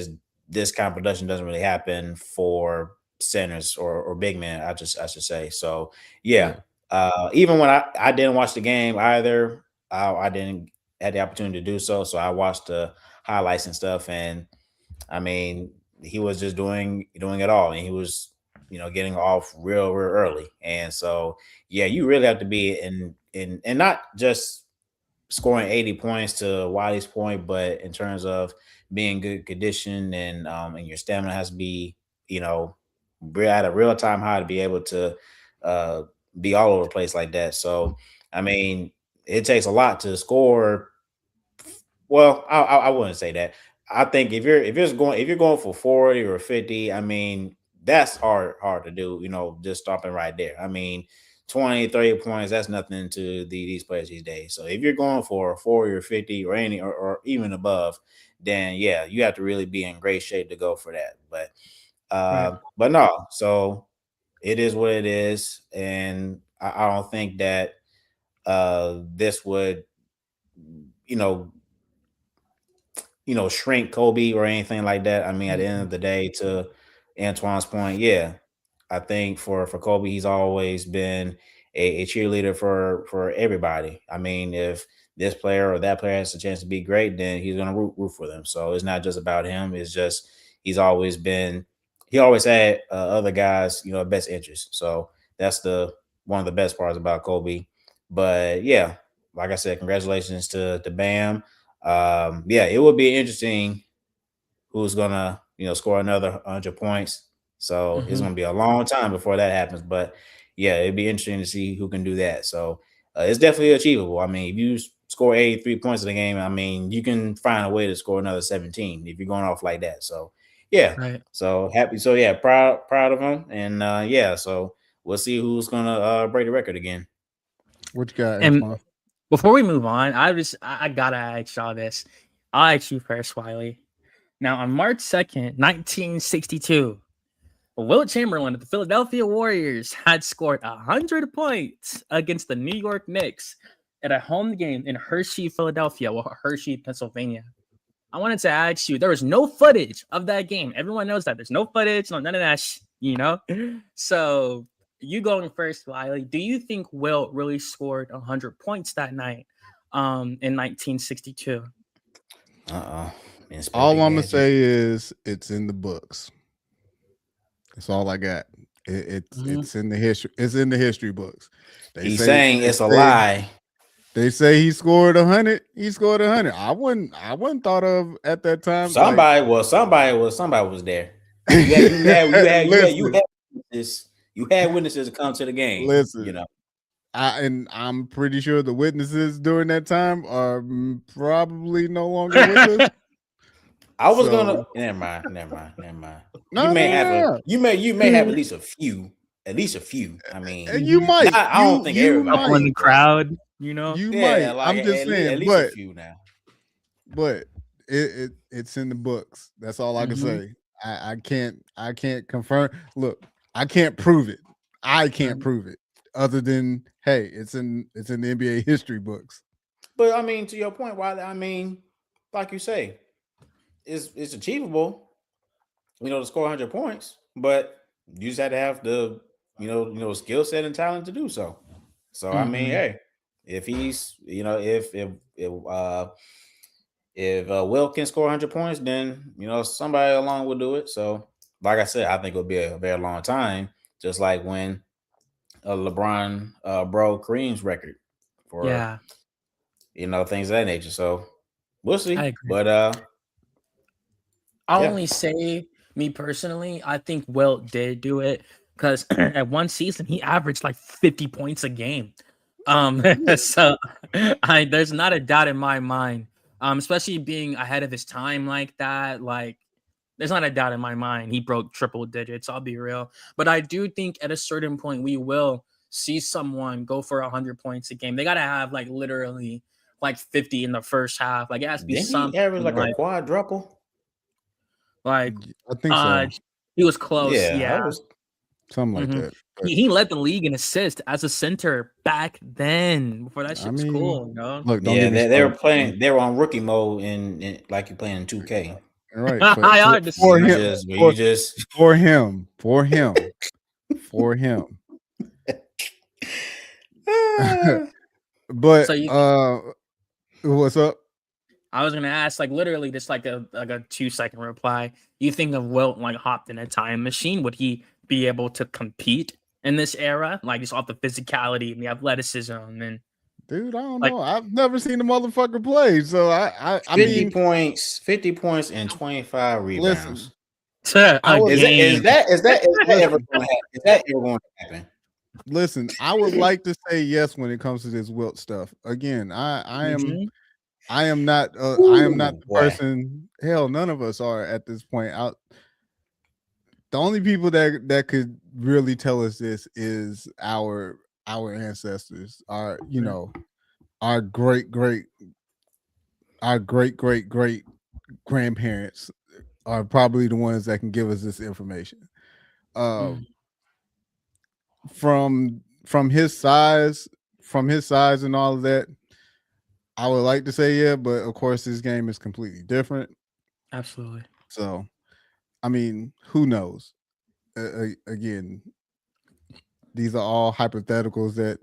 this kind of production doesn't really happen for centers or big men. I should say. So yeah, even when I didn't watch the game either, I didn't had the opportunity to do so. So I watched the highlights and stuff, and I mean he was just doing it all, and he was getting off real early. And so, yeah, you really have to be in and not just scoring 80 points to Wiley's point, but in terms of being good condition and your stamina has to be, at a real time high to be able to uh, be all over the place like that. So, I mean, it takes a lot to score. Well, I wouldn't say that. I think if you're going for 40 or 50, I mean, that's hard to do, just stopping right there. I mean, 20, 30 points, that's nothing to these players these days. So if you're going for 40 or 50 or any or even above, then yeah, you have to really be in great shape to go for that. Right. But no, so it is what it is. And I don't think that this would, you know, shrink Kobe or anything like that. I mean, at the end of the day, to Antoine's point, yeah, I think for Kobe, he's always been a cheerleader for everybody. I mean, if this player or that player has a chance to be great, then he's gonna root for them. So it's not just about him. It's just he always had other guys, best interest. So that's the one of the best parts about Kobe. But yeah, like I said, congratulations to Bam. Yeah, it would be interesting who's gonna score another 100 points. So it's Mhm. gonna be a long time before that happens. But yeah, it'd be interesting to see who can do that. So it's definitely achievable. I mean, if you score 83 points in the game, I mean, you can find a way to score another 17 if you're going off like that. So yeah, Right. so happy. So yeah, proud of him, and yeah, so we'll see who's gonna break the record again. What you got, And Antoine? before we move on, I gotta ask y'all this. I'll ask you first, Wiley. Now, on March 2nd, 1962, Wilt Chamberlain of the Philadelphia Warriors had scored 100 points against the New York Knicks at a home game in Hershey, Philadelphia, or Hershey, Pennsylvania. I wanted to ask you, there was no footage of that game. Everyone knows that. There's no footage, none of that, you know? So, you going first, Wiley. Do you think Wilt really scored 100 points that night in 1962? Uh-oh. All Inspector I'm gonna Gadget. say is it's in the books. That's all I got. Mhm. It's in the history. It's in the history books. They He's say saying they it's a say lie. they say he scored 100. He scored 100. I wouldn't thought of at that time like Somebody was there. You listen, had witnesses. You had witnesses to come to the game. listen. I'm pretty sure the witnesses during that time are probably no longer with us. I was gonna So never mind. no, no, no, You may have at least a few. At least a few. I mean, and you Mhm. might, not I don't think you everybody, Couple in might, the but crowd, you know? you yeah, might. like I'm just at saying, least a few now. but it's in the books. That's all I can Mhm. say. I can't confirm. Look, I can't prove it. I can't Right. prove it. Other than hey, it's in the NBA history books. But I mean, to your point, Wiley, I mean, like you say, it's achievable, to score 100 points, but you just had to have the, skill set and talent to do so. So I mean, Mhm. hey, if he's, if Will can score 100 points, then somebody along will do it. So, like I said, I think it'll be a very long time, just like when LeBron broke Kareem's record for Yeah, things of that nature. So we'll I see, agree. but I'll yeah, only say, me personally, I think Wilt did do it because at one season he averaged like 50 points a game. Yeah. So there's not a doubt in my mind. Especially being ahead of his time like that, like there's not a doubt in my mind he broke triple digits. I'll be real, but I do think at a certain point we will see someone go for 100 points a game. They gotta have like literally like 50 in the first half. Like it has to be didn't he something average like a like quadruple? like I think uh, so. he was close, Yeah, I yeah. was. Something like Mhm. that. But He led the league in assists as a center back then. Before that I shit was mean, cool, you know. look, don't Yeah, get me they were started. playing. They were on rookie mode in like you playing in 2K. Right. I Where For understand. you him, just where you just for him, for him. So But you think what's up? I was gonna ask, like literally just like a 2-second reply. You think if Wilt like hopped in a time machine, would he be able to compete in this era, like just off the physicality and the athleticism and Dude, I don't like know. I've never seen the motherfucker play, so I 50 mean, points, 50 points, and 25 listen, rebounds. I a would Is game. that ever listen, going to happen? Is that ever going to happen? listen. I would like to say yes when it comes to this Wilt stuff. Again, Mhm. I am not Ooh, the boy. person. Hell, none of us are at this point. The only people that could really tell us this is our ancestors, our our great grandparents are probably the ones that can give us this information. Mhm. Um, from his size, and all of that, I would like to say yeah, but of course this game is completely different. Absolutely. So, I mean, who knows? Again, these are all hypotheticals that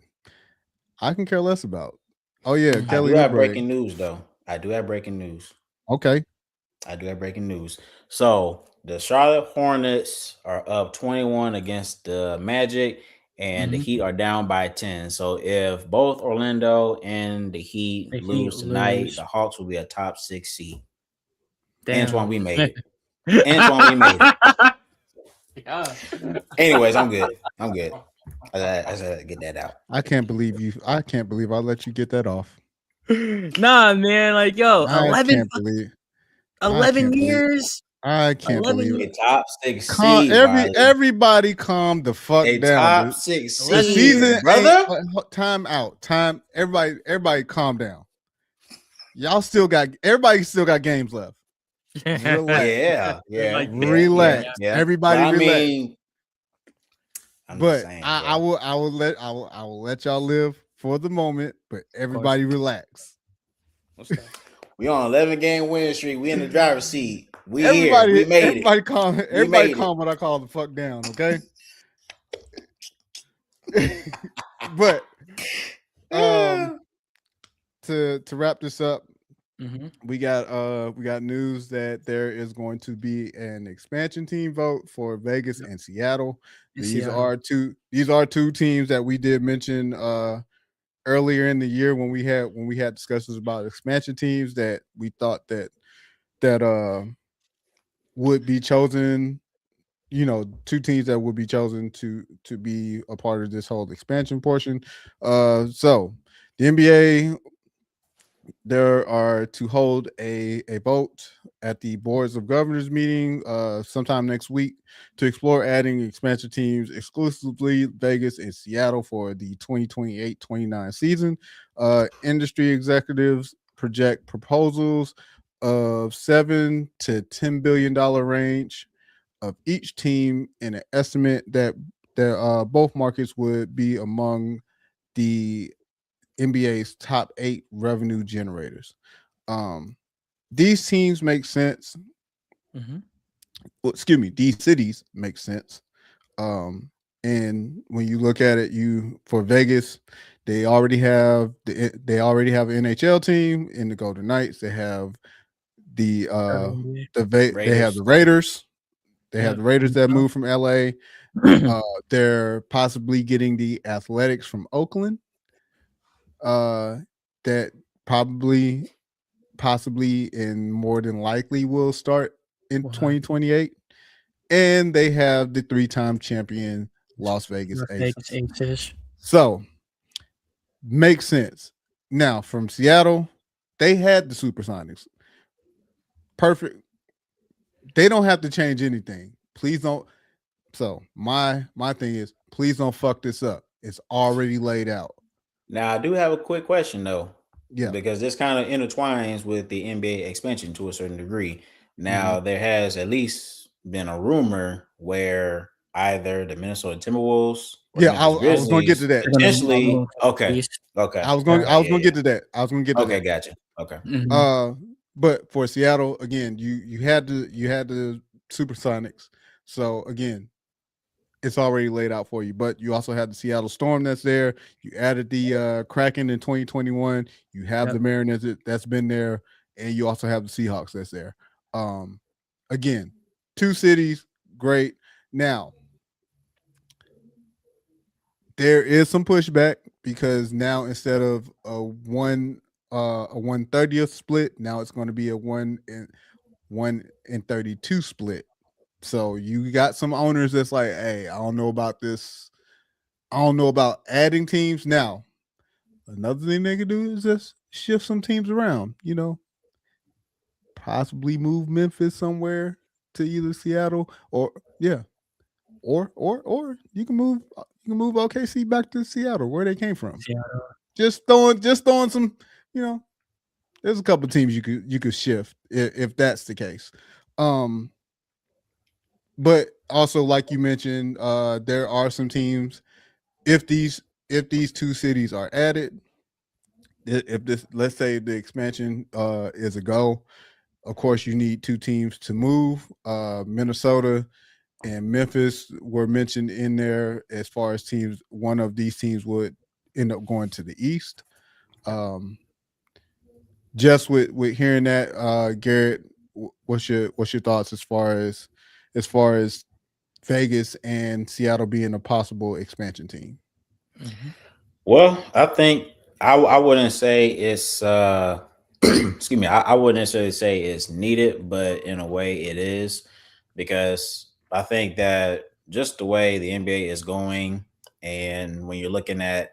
I can care less about. Oh yeah, Mhm. I Kelly do have Oubre. breaking news, though. I do have breaking news. Okay. I do have breaking news. So the Charlotte Hornets are up 21 against the Magic, and the Mhm. Heat are down by 10. So if both Orlando and the Heat The Heat lose tonight, lose. the Hawks will be a top 6 seed. Antoine, Damn. we made it. Antoine, we made it. Yeah. Anyways, I'm good. I'm good. I said get that out. I can't believe you. I can't believe I let you get that off. Nah, man, like yo, I can't believe. I 11 can't believe. years. I can't 11 believe years. it. A top six seed, Riley. Everybody calm the fuck A down. top six 11 The years. season seed, ain't brother. time out. Time. Everybody calm down. Everybody still got games left. Relax. Like, Relax. yeah. But Everybody I relax. mean, I'm just But saying, I bro. will I will let y'all live for the moment, but everybody relax. We on 11-game win streak. We in the driver's seat. We here. We made it. We Everybody made it. calm what I call the fuck down, okay? But Yeah. to wrap this up, Mhm. we got news that there is going to be an expansion team vote for Vegas Yep. and Seattle. In These Seattle. are two teams that we did mention earlier in the year when we had discussions about expansion teams that we thought that would be chosen, two teams that would be chosen to be a part of this whole expansion portion. So the NBA, there are to hold a vote at the boards of governors meeting sometime next week to explore adding expansion teams exclusively Vegas and Seattle for the 2028-29 season. Industry executives project proposals of $7 to $10 billion range of each team, and an estimate that both markets would be among the NBA's top 8 revenue generators. Um, these teams make sense. Mhm. Well, excuse me, these cities make sense. And when you look at it, you for Vegas, they already have an NHL team in the Golden Knights. They have they have Raiders. the Raiders. They have Yep. the Raiders that moved from LA. They're possibly getting the Athletics from Oakland. That probably possibly and more than likely will start in Wow. 2028. And they have the 3-time champion Las Vegas Vegas Aces. Aces. So makes sense. Now from Seattle, they had the Supersonics. Perfect. They don't have to change anything. Please don't. So my thing is, please don't fuck this up. It's already laid out. Now I do have a quick question though, Yeah. because this kind of intertwines with the NBA expansion to a certain degree. Now Mhm. there has at least been a rumor where either the Minnesota Timberwolves or the Yeah, Memphis I was going to get to Grizzlies that. They're gonna potentially. move Okay, east. okay, I was going okay, to yeah. get to that. I was going to get to Okay, that. gotcha. Okay. Mhm. But for Seattle, again, you had the Supersonics. So again, it's already laid out for you. But you also had the Seattle Storm that's there. You added the Kraken in 2021. You have the Yep. Mariners that's been there, and you also have the Seahawks that's there. Again, two cities, great. Now, there is some pushback because now instead of a 1/30th split, now it's going to be a 1 in 32 split. So you got some owners that's like, hey, I don't know about this. I don't know about adding teams. Now, another thing they could do is just shift some teams around, possibly move Memphis somewhere to either Seattle or yeah, or you can move OKC back to Seattle where they came from. Seattle. Just throwing some, you know, there's a couple teams you could shift if that's the case. Um, but also like you mentioned, there are some teams if these two cities are added, if this let's say the expansion is a go, of course you need two teams to move. Minnesota and Memphis were mentioned in there as far as teams. One of these teams would end up going to the East. Um, just with hearing that, Garrett, what's your thoughts as far as Vegas and Seattle being a possible expansion team? Mhm. Well, I think I wouldn't say it's excuse me, I wouldn't necessarily say it's needed, but in a way it is because I think that just the way the NBA is going, and when you're looking at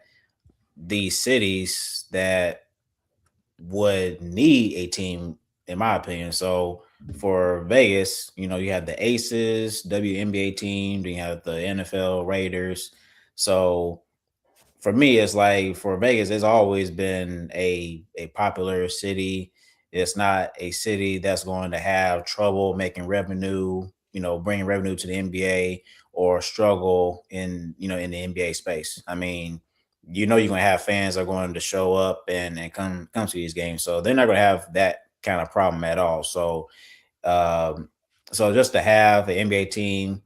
these cities that would need a team, in my opinion. So for Vegas, you have the Aces, WNBA team, then you have the NFL Raiders. So for me, it's like for Vegas, it's always been a popular city. It's not a city that's going to have trouble making revenue, bringing revenue to the NBA or struggle in the NBA space. I mean, you're going to have fans that are going to show up and come to these games, so they're not going to have that kind of problem at all. Um, so just to have an NBA team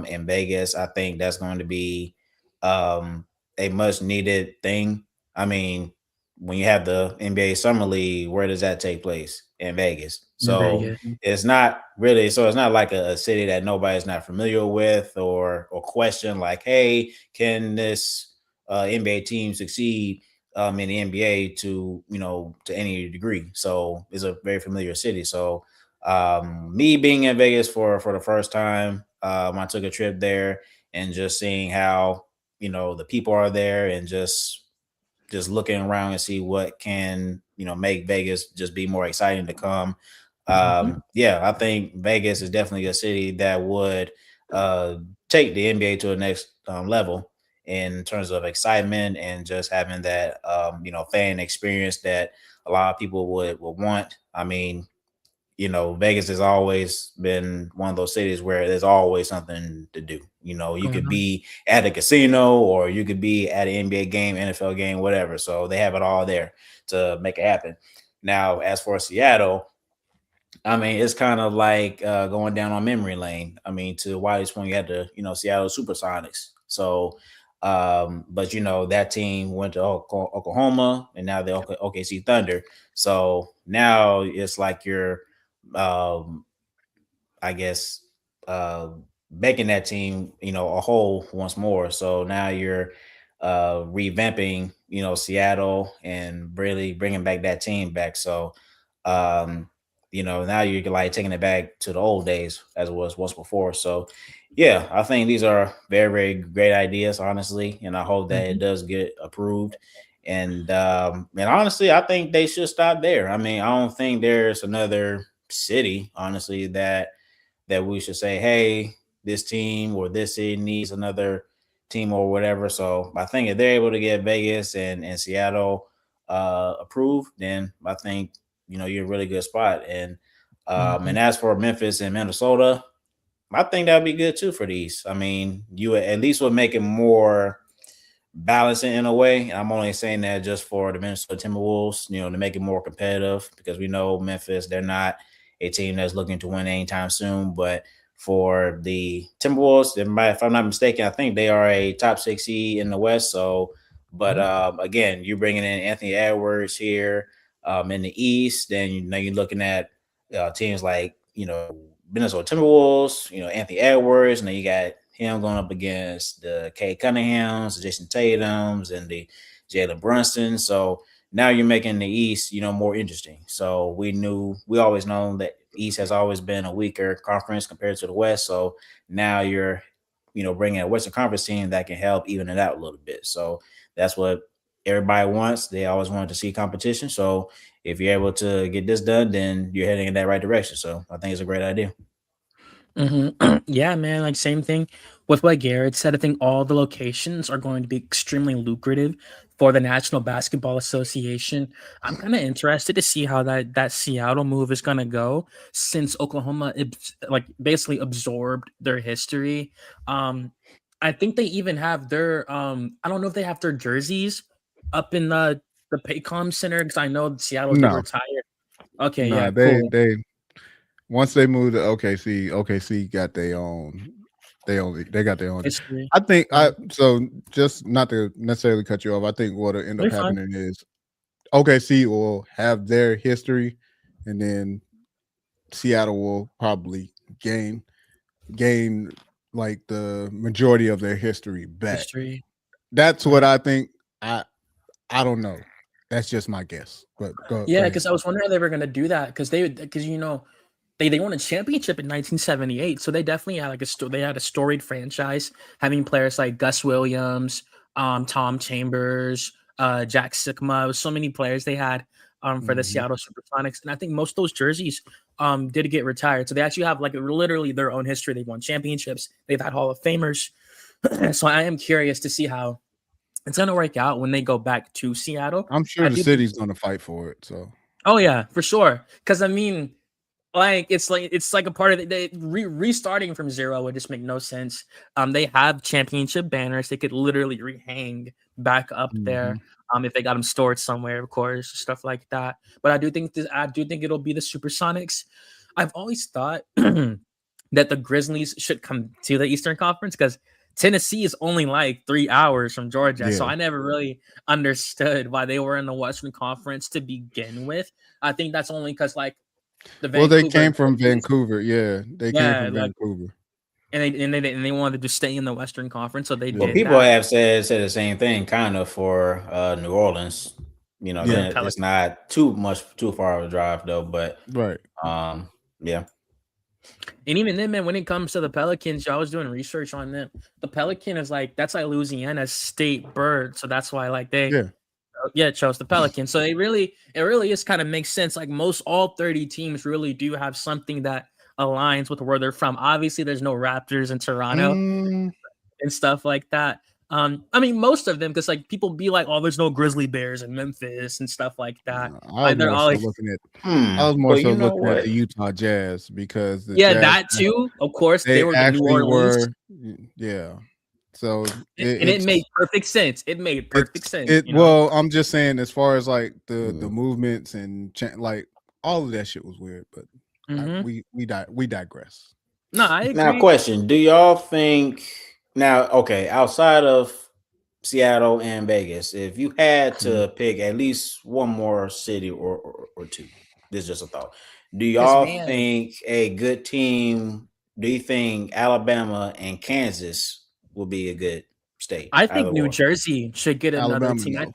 in Vegas, I think that's going to be um, a much needed thing. I mean, when you have the NBA Summer League, where does that take place? In Vegas. In So Vegas. it's not really, so it's not like a city that nobody's not familiar with or question like, hey, can this NBA team succeed in the NBA to any degree? So it's a very familiar city. So me being in Vegas for the first time, I took a trip there and just seeing how the people are there and just looking around and see what can make Vegas just be more exciting to come. Mhm. Yeah, I think Vegas is definitely a city that would uh, take the NBA to the next level in terms of excitement and just having that fan experience that a lot of people would want. I mean, Vegas has always been one of those cities where there's always something to do. You Going could on. be at a casino or you could be at an NBA game, NFL game, whatever. So they have it all there to make it happen. Now, as for Seattle, I mean, it's kind of like going down on memory lane. I mean, to the widest point, you had the Seattle Supersonics. So, but that team went to Oklahoma, and now the OKC Thunder. So now it's like you're, um, I guess, uh, making that team, a whole once more. So now you're revamping, Seattle and really bringing back that team back. So, um, now you're like taking it back to the old days as it was once before. So, yeah, I think these are very, very great ideas, honestly, and I hope that it Mhm. does get approved. And honestly, I think they should stop there. I mean, I don't think there's another city, honestly, that we should say, hey, this team or this city needs another team or whatever. So I think if they're able to get Vegas and Seattle approved, then I think you're in a really good spot. And Mhm. as for Memphis and Minnesota, I think that would be good too for these. I mean, you at least would make it more balancing in a way. And I'm only saying that just for the Minnesota Timberwolves, to make it more competitive because we know Memphis, they're not a team that's looking to win anytime soon. But for the Timberwolves, if I'm not mistaken, I think they are a top 6 seed in the West. So, but Mhm. again, you're bringing in Anthony Edwards here in the East. Then you're looking at teams like Minnesota Timberwolves, Anthony Edwards, and then you got him going up against the Kay Cunninghams, the Jason Tatum's, and the Jalen Brunson. So now you're making the East, more interesting. So we always know that East has always been a weaker conference compared to the West. So now you're, bringing a Western Conference team that can help even it out a little bit. So that's what everybody wants. They always wanted to see competition. So if you're able to get this done, then you're heading in that right direction. So I think it's a great idea. Yeah, man. Like same thing with what Garrett said. I think all the locations are going to be extremely lucrative for the National Basketball Association. I'm kind of interested to see how that Seattle move is going to go since Oklahoma like basically absorbed their history. I think they even have their I don't know if they have their jerseys up in the Paycom Center because I know Seattle did No, retire. Okay, no, yeah, they cool. they once they moved to OKC got their own. They got their own. History. I think Uh, so. Just not to necessarily cut you off. I think what'll end up they're fine. happening is OKC will have their history, and then Seattle will probably gain like the majority of their history back. History. That's what I think. I don't know. That's just my guess. But go Yeah, ahead. because I was wondering how they were gonna do that because they won a championship in 1978, so they definitely had they had a storied franchise having players like Gus Williams, Tom Chambers, Jack Sikma. It was so many players they had for the Mhm. Seattle SuperSonics, and I think most of those jerseys did get retired. So they actually have like literally their own history. They've won championships. They've had Hall of Famers. So I am curious to see how it's gonna work out when they go back to Seattle. I'm sure I the do think. city's gonna fight for it. So Oh yeah, for sure. Because I mean, it's like a part of it. Restarting from zero would just make no sense. They have championship banners. They could literally rehang back up there. mhm. If they got them stored somewhere, of course, stuff like that. But I do think it'll be the Supersonics. I've always thought that the Grizzlies should come to the Eastern Conference because Tennessee is only like 3 hours from Georgia. So Yeah. I never really understood why they were in the Western Conference to begin with. I think that's only because like the Well, they Vancouver came from Grizzlies, Vancouver. Yeah, they came yeah, from like Vancouver. and they wanted to stay in the Western Conference, so they Well, Yeah. did people that. have said the same thing kind of for New Orleans. For the Yeah. It's Pelicans. not too far of a drive though, but Right. yeah. And even then, man, when it comes to the Pelicans, I was doing research on them. The Pelican is like that's like Louisiana's state bird, so that's why like they Yeah. chose the Pelicans. So it really is kind of makes sense. Like most all 30 teams really do have something that aligns with where they're from. Obviously, there's no Raptors in Toronto Mm, and stuff like that. I mean, most of them, because like people be like, "Oh, there's no Grizzly Bears in Memphis and stuff like that." no, Like they're always, I was more Well, so you know looking at what? the Utah Jazz because the yeah, Jazz that too. Of course, they they were the New actually Orleans, were yeah. So and it made perfect sense. It made perfect sense. well, I'm just saying as far as like the Hmm. movements and like all of that shit was weird, but Hmm. we digress. No, I Now, agree. question: do y'all think now? Okay, outside of Seattle and Vegas, if you had Mhm. to pick at least one more city or two, this is just a thought. Do Because y'all man, think a good team? Do you think Alabama and Kansas will be a good state? I think Either New or. Jersey should get another Alabama, team. no.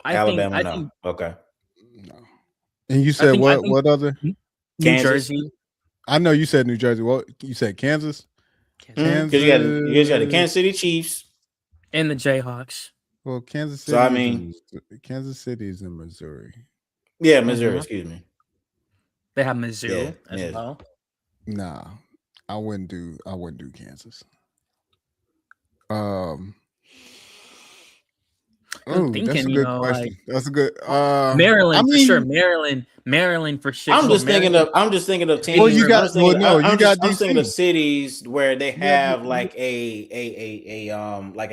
Alabama, I no. think, Okay. No. And you I said think, I what? think What other? New Kansas. Jersey, I know you said New Jersey. What you said? Kansas. Kansas, Because you got the Kansas. Kansas City Chiefs. and the Jayhawks. Well, Kansas So I City is in mean, Kansas City is in Missouri. yeah, Missouri. Hmm. Excuse me. They have Yeah, Mizzou as yeah. well. Nah, I wouldn't do Kansas. Um. I'm Oh, that's thinking, a good question. like That's a good. I Maryland for sure. mean, Maryland for shit show. Maryland I'm just thinking of well, city you for teams. got. Well, no, you got I'm just thinking of DC. cities where they You have have like like a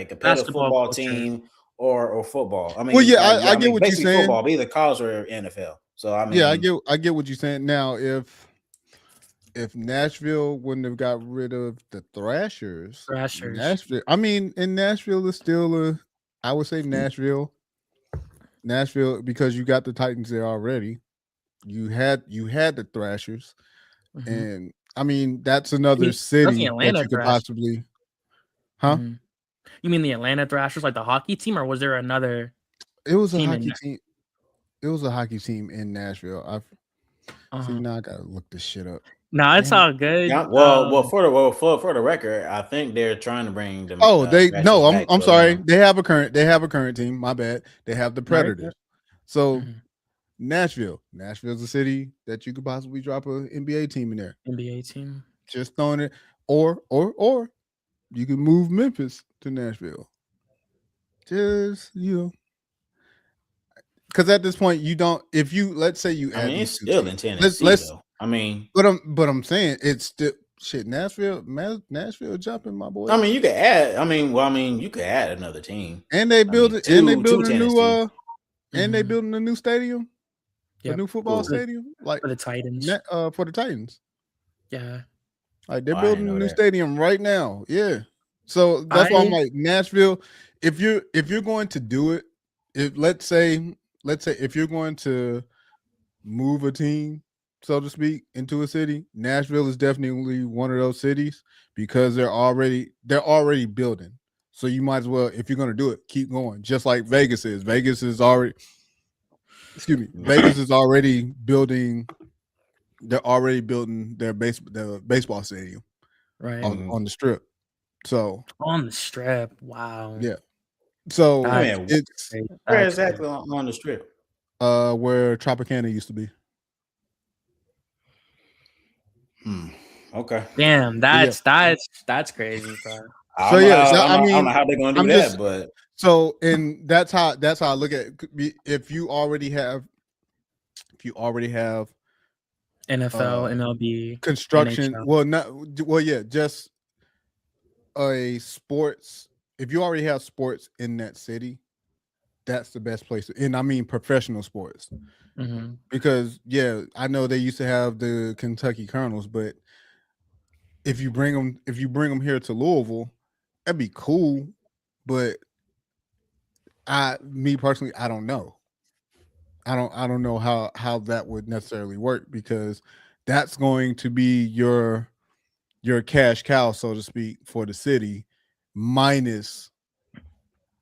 competitive basketball football culture. team or football. I Well, mean, yeah, like yeah, I I get mean what you're basically saying. football, but either college or NFL. So I Yeah, mean, I get what you're saying. Now, if Nashville wouldn't have got rid of the Thrashers, Thrashers. in Nashville is still I would say Nashville, because you got the Titans there already. You had the Thrashers, Hmm. and I mean that's another Even city that Atlanta you could Thrashers. possibly. Huh? You mean the Atlanta Thrashers, like the hockey team, or was there another It was a team in hockey there? team. It was a hockey team in Nashville. See Uh-huh. now I gotta look this shit up. No, it's Damn it. all good. Yeah, well, for the record, I think they're trying to bring the Oh, they Thrashers no. back I'm to sorry. Atlanta. They have a current team. My bad. They have the Right? Predators. So Mhm. Nashville's a city that you could possibly drop an NBA team in there. NBA team. Just throwing it, or you can move Memphis to Nashville. Just because at this point you don't. If you let's say you I add mean, these it's two still in teams, Tennessee let's. though. I mean, But I'm saying it's still shit. Nashville jumping, my boy. you could add. You could add another team. And they building To a new Tennessee. and they building a new stadium, a Yep. new football Cool. stadium, like For the Titans. for the Titans. Yeah. Like they're Oh, I didn't building a know new that. stadium right now. Yeah. So that's why I'm like Nashville. If you're going to do it, if let's say if you're going to move a team, so to speak, into a city, Nashville is definitely one of those cities because they're already building. So you might as well, if you're going to do it, keep going. Just like Vegas is. Vegas is already Vegas is already building. They're already building their baseball stadium Right. on the strip. So On the strip. Wow. yeah. So That's it's great. Where That's exactly on the strip? where Tropicana used to be. Okay. Damn, Yeah. that's crazy, bro. I So don't know yeah, how. so, I don't know how they're gonna do I'm that, just but so and that's how I look at it. If you already have NFL, MLB, construction, NHL. yeah, just a sports. If you already have sports in that city, that's the best place. And I mean professional sports. Because yeah, I know they used to have the Kentucky Colonels, but if you bring them here to Louisville, that'd be cool. But me personally, I don't know. I don't know how that would necessarily work because that's going to be your cash cow, so to speak, for the city, minus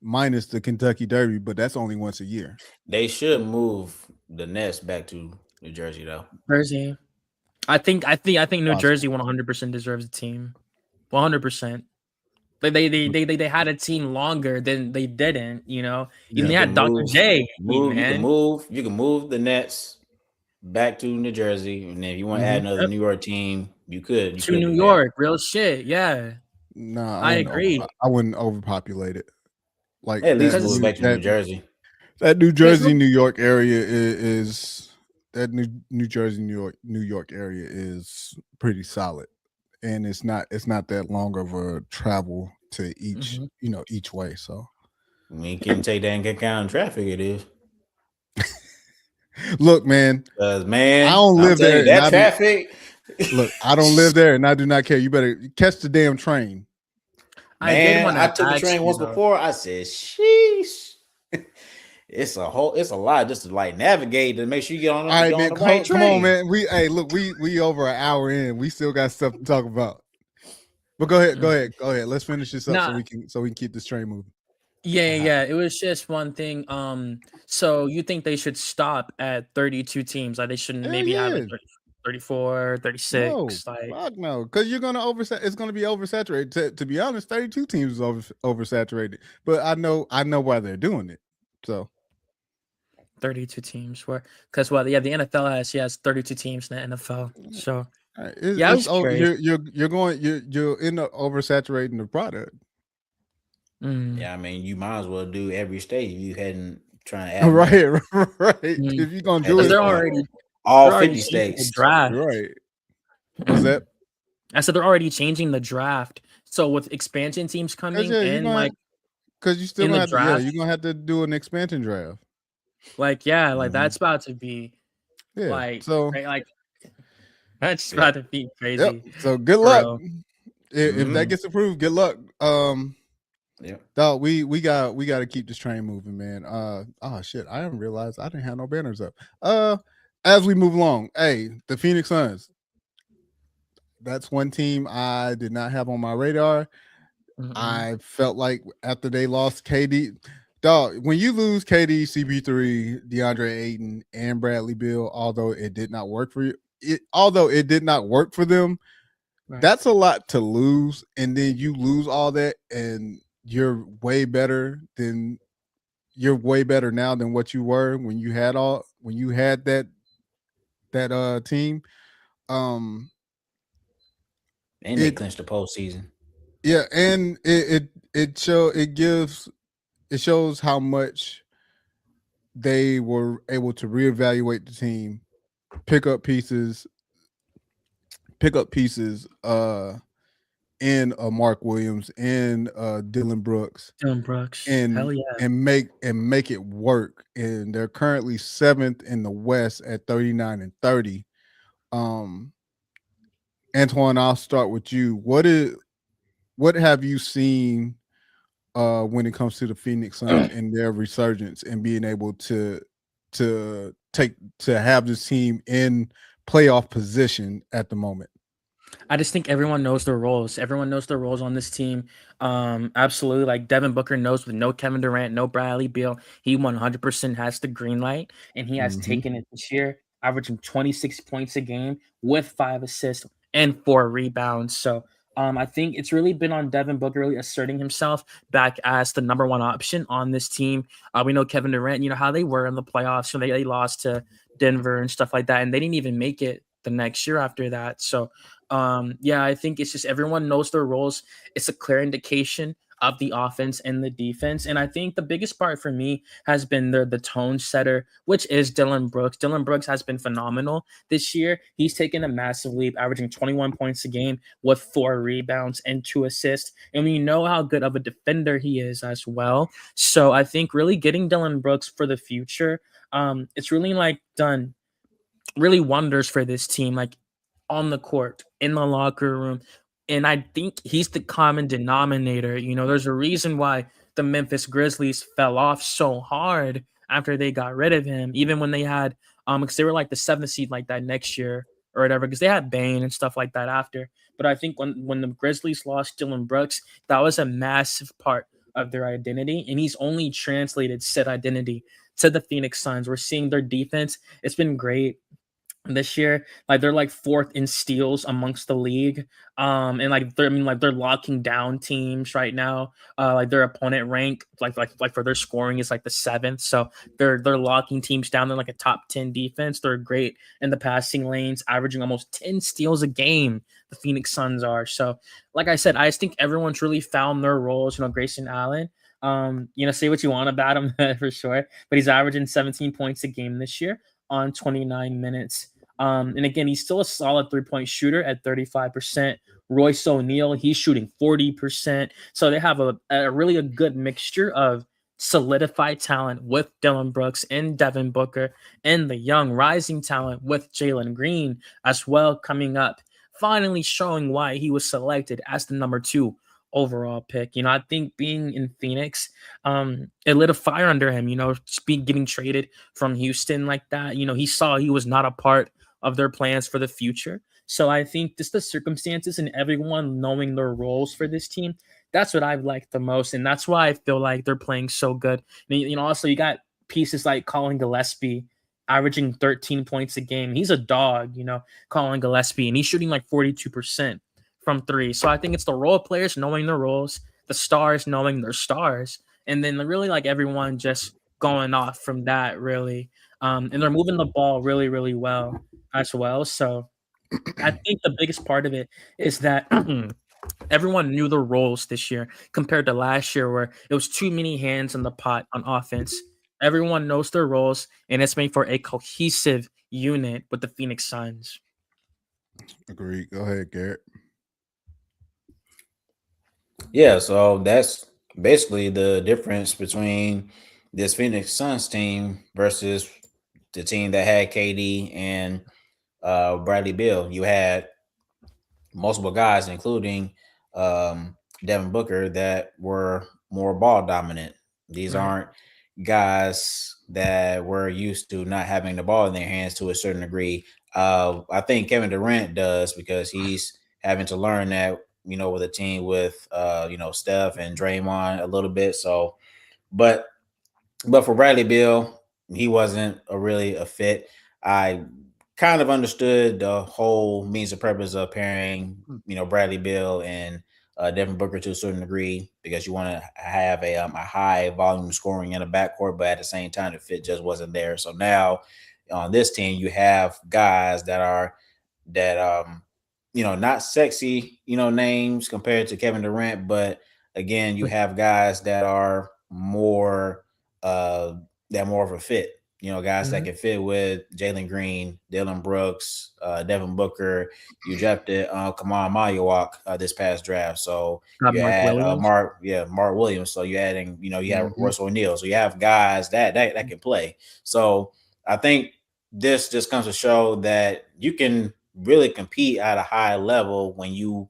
the Kentucky Derby, but that's only once a year. they should move the Nets back to New Jersey though. Jersey. I think New Possible. Jersey 100% deserves a team. 100%. They had a team longer than they didn't, you know. Even they had Dr. J, man. You can move the Nets back to New Jersey, and if you want to add another Yep. New York team, you could To New do York, real shit. Yeah. Nah, I agree. I wouldn't overpopulate it. Like that. At least Because move back to New Jersey. that New Because Jersey, New York area is that New Jersey, New York area is pretty solid, and it's not that long of a travel to each each way. So We can take that into account in traffic. It is. look, man, Because man, I don't I'm live telling there, you, and that traffic. look, I don't live there, and I do not care. You better catch the damn train. I did Man, want to I took the ask train you, once though. before. I said, "Sheesh." It's a lot just to like navigate to make sure you get on, All right, man, the right come on, train. man. We over an hour in. We still got stuff to talk about. But go ahead. Let's finish this up so we can keep this train moving. Yeah. It was just one thing. So you think they should stop at 32 teams? Like they shouldn't maybe have like 34, 36. No, Like fuck no, because you're gonna it's gonna be oversaturated. To be honest, 32 teams is oversaturated. But I know why they're doing it. So 32 teams. Because the NFL has 32 teams in the NFL. So I was curious. you're end up oversaturating the product. Yeah, I mean, you might as well do every state if you hadn't trying to add Right. If you're gonna do Because it, they're already all they're already 50 changing the states. draft. Right. What's that? I said they're already changing the draft. So with expansion teams coming in, because you still in the gonna draft, you're gonna have to do an expansion draft. that's about to be so that's about to be crazy. Yep. So good luck. If that gets approved, good luck. Yeah. Dog, we got to keep this train moving, man. Oh shit, I didn't realize I didn't have no banners up. As we move along, hey, the Phoenix Suns. That's one team I did not have on my radar. Mm-mm. I felt like after they lost KD, dog, when you lose KD, CB3, DeAndre Ayton, and Bradley Beal, although it did not work for them, Right. that's a lot to lose. And then you lose all that, and you're way better now than what you were when you had that team. Um, And they it clinched the postseason. yeah, and it shows how much they were able to reevaluate the team, pick up pieces, pick up pieces in Mark Williams and Dylan Brooks Dylan Brooks. and Hell yeah. make it work. And they're currently seventh in the West at 39-30. Um, Antoine, I'll start with you. What have you seen when it comes to the Phoenix Suns and their resurgence and being able to have this team in playoff position at the moment? I just think everyone knows their roles. Everyone knows their roles on this team. Absolutely. Like Devin Booker knows with no Kevin Durant, no Bradley Beal, he 100% has the green light, and he has Mm-hmm. taken it this year, averaging 26 points a game with 5 assists and 4 rebounds. So I think it's really been on Devin Booker really asserting himself back as the number one option on this team. We know Kevin Durant, you know how they were in the playoffs, so they lost to Denver and stuff like that, and they didn't even make it the next year after that. So yeah, I think it's just everyone knows their roles. It's a clear indication of the offense and the defense. And I think the biggest part for me has been the tone setter, which is Dylan Brooks. Dylan Brooks has been phenomenal this year. He's taken a massive leap, averaging 21 points a game with 4 rebounds and 2 assists. And we know how good of a defender he is as well. So I think really getting Dylan Brooks for the future, it's really like done really wonders for this team, like on the court, in the locker room. And I think he's the common denominator. You know, there's a reason why the Memphis Grizzlies fell off so hard after they got rid of him, even when they had because they were like the seventh seed like that next year or whatever, because they had Bane and stuff like that after. But I think when the Grizzlies lost Dylan Brooks, that was a massive part of their identity. And he's only translated said identity to the Phoenix Suns. We're seeing their defense. It's been great this year. Like they're like fourth in steals amongst the league. And like they're locking down teams right now. Like their opponent rank, like for their scoring is like the seventh. So they're locking teams down. They're like a top 10 defense. They're great in the passing lanes, averaging almost 10 steals a game. The Phoenix Suns are. So, like I said, I just think everyone's really found their roles. You know, Grayson Allen. Say what you want about him for sure, but he's averaging 17 points a game this year on 29 minutes. And again, he's still a solid 3-point shooter at 35%. Royce O'Neal, he's shooting 40%. So they have a really a good mixture of solidified talent with Dylan Brooks and Devin Booker and the young rising talent with Jalen Green as well coming up, finally showing why he was selected as the number 2 overall pick. You know, I think being in Phoenix, it lit a fire under him, you know, getting traded from Houston like that. You know, he saw he was not a part of their plans for the future. So I think just the circumstances and everyone knowing their roles for this team, that's what I've liked the most. And that's why I feel like they're playing so good. And, you know, also you got pieces like Colin Gillespie averaging 13 points a game. He's a dog, you know, Colin Gillespie, and he's shooting like 42% from three. So I think it's the role players knowing their roles, the stars knowing their stars, and then really like everyone just going off from that really. And they're moving the ball really, really well as well. So I think the biggest part of it is that everyone knew their roles this year compared to last year, where it was too many hands in the pot on offense. Everyone knows their roles, and it's made for a cohesive unit with the Phoenix Suns. Agreed. Go ahead, Garrett. Yeah, so that's basically the difference between this Phoenix Suns team versus the team that had KD and Bradley Beal. You had multiple guys, including Devin Booker, that were more ball dominant. These Right. aren't guys that were used to not having the ball in their hands to a certain degree. I think Kevin Durant does, because he's having to learn that with a team with Steph and Draymond a little bit. So, but for Bradley Beal, he wasn't really a fit. I kind of understood the whole means and purpose of pairing, Bradley Beal and Devin Booker to a certain degree, because you want to have a high volume scoring in the backcourt, but at the same time, the fit just wasn't there. So now on this team, you have guys that not sexy, names compared to Kevin Durant, but again, you have guys that are more of a fit. Guys that can fit with Jalen Green, Dylan Brooks, Devin Booker. You drafted Kamal Mayawak this past draft, so Got you Mark had Williams. Mark Williams. So you adding, you have Mhm. Russell O'Neal. So you have guys that can play. So I think this just comes to show that you can really compete at a high level when you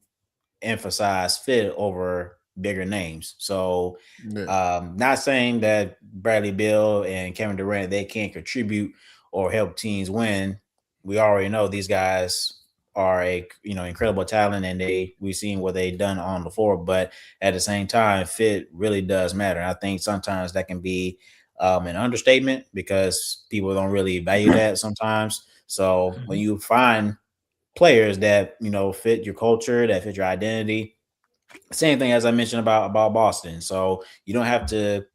emphasize fit over bigger names. So, Yeah. not saying that Bradley Beal and Kevin Durant they can't contribute or help teams win. We already know these guys are a incredible talent, and we've seen what they've done on the floor. But at the same time, fit really does matter. And I think sometimes that can be an understatement because people don't really value that sometimes. So when you find players that fit your culture, that fit your identity. Same thing as I mentioned about Boston. So you don't have to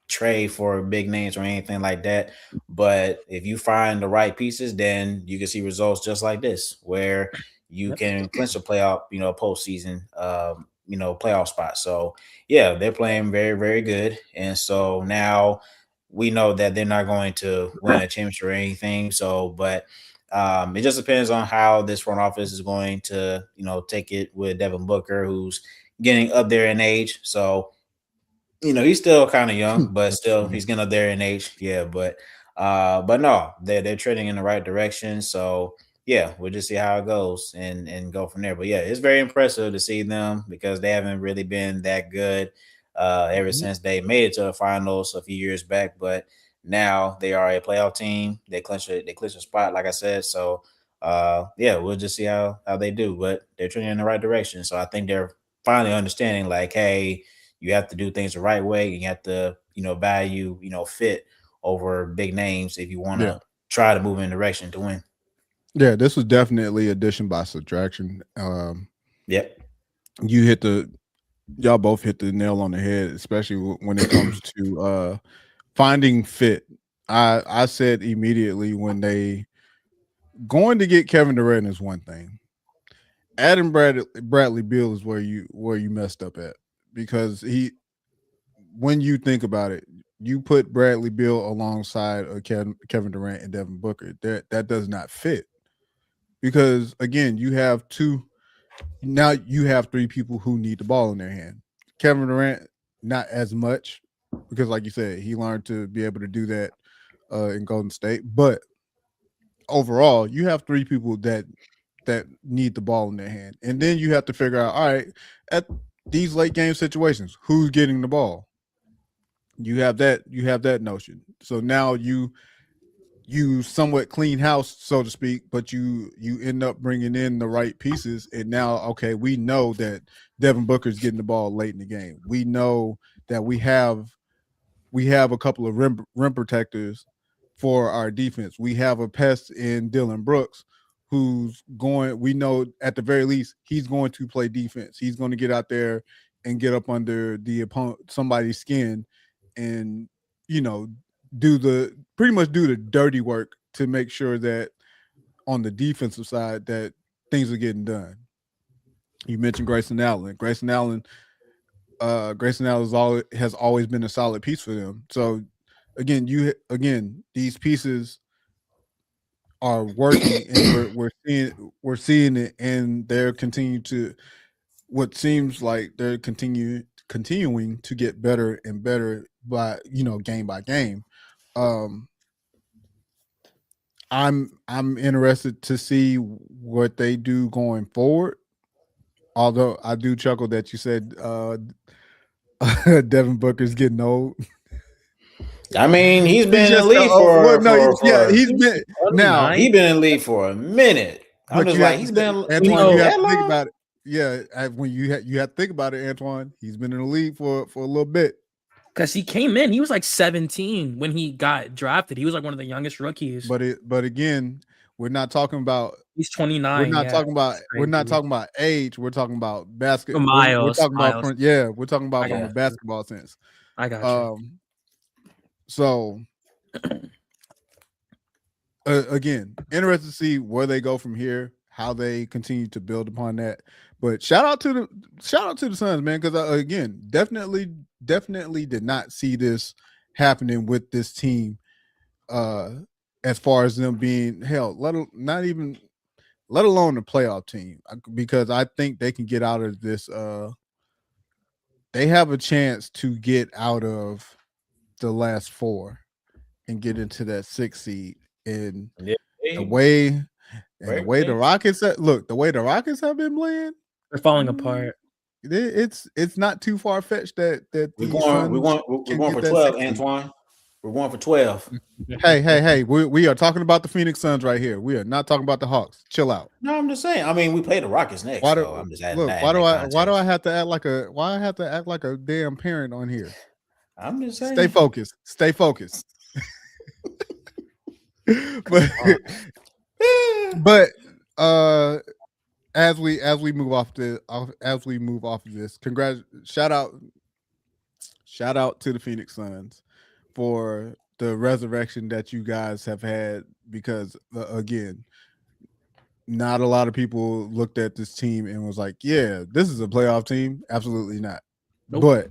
trade for big names or anything like that. But if you find the right pieces, then you can see results just like this, where you Yep. can clinch a playoff, postseason, playoff spot. So yeah, they're playing very, very good. And so now we know that they're not going to win a championship or anything. So, but it just depends on how this front office is going to, take it with Devin Booker, who's getting up there in age. So he's still kind of young, but That's still funny. he's getting up there in age. Yeah, but no, they're trending in the right direction. So yeah, we'll just see how it goes and go from there. But yeah, it's very impressive to see them because they haven't really been that good ever Mhm. since they made it to the finals a few years back. But now they are a playoff team. They clinch a spot, like I said. So yeah, we'll just see how they do. But they're trending in the right direction. So I think they're finally understanding like, hey, you have to do things the right way. You have to, value, fit over big names if you want Yeah. to try to move in a direction to win. Yeah, this was definitely addition by subtraction. Yep. You hit the y'all both hit the nail on the head, especially when it comes to finding fit. I said immediately when they going to get Kevin Durant is one thing. Adam Bradley Beal is where you messed up at, because when you think about it, you put Bradley Beal alongside Kevin Durant and Devin Booker. That does not fit, because again, you have three people who need the ball in their hand. Kevin Durant, not as much, because like you said, he learned to be able to do that in Golden State. But overall, you have three people that need the ball in their hand, and then you have to figure out, all right, at these late game situations, who's getting the ball. You have that notion. So now you somewhat clean house, so to speak, but you end up bringing in the right pieces, and now okay, we know that Devin Booker's getting the ball late in the game. We know that we have a couple of rim protectors for our defense. We have a pest in Dylan Brooks, who's going. We know at the very least he's going to play defense. He's going to get out there and get up under the opponent, somebody's skin, and you know pretty much do the dirty work to make sure that on the defensive side that things are getting done. You mentioned Grayson Allen. Grayson Allen has always been a solid piece for them. So again, these pieces are working, and we're seeing it, and they're continuing to what seems like they're continuing to get better and better by game by game. Um, I'm interested to see what they do going forward. Although I do chuckle that you said Devin Booker's getting old. I mean, he's He's been in the just league well, for no, he's He's been now, 29. he's been in the league for a minute. I'm but just you like have to he's think, been in the You Antoine. league You know, have that to think long. about it. yeah, when you have to think about it, Antoine. He's been in the league for a little bit. Because he came in, he was like 17 when he got drafted. He was like one of the youngest rookies. But again, we're not talking about He's 29. Yeah, it's we're not crazy. talking about age. We're talking about Oh, We're Miles, talking about Miles. we're talking about I from got a Yeah. you. basketball sense. I got you. Um, so again, interested to see where they go from here, how they continue to build upon that. But shout out to the Suns, man, because again, definitely did not see this happening with this team. As far as them being held, not even let alone the playoff team, because I think they can get out of this. They have a chance to get out of the last four and get into that 6 seed. And Yeah. the Hey, way the great. way the Hey, Rockets the way the Rockets have been playing, They're falling mm, apart. it's not too far fetched that we're these going. We're Suns going. We're can going get for that 12, 6 seed. Antoine. We're going for 12. Hey, we are talking about the Phoenix Suns right here. We are not talking about the Hawks. Chill out. No, I'm just saying. I mean, we play the Rockets next, Why so do I'm just adding look? that in that Why do I context. have to act like a why I have to act like a damn parent on here? I'm just Stay saying. focused. Stay focused. Come but on. but uh as we move as we move off of this, shout out to the Phoenix Suns for the resurrection that you guys have had, because again, not a lot of people looked at this team and was like, yeah, this is a playoff team. Absolutely not. Nope. But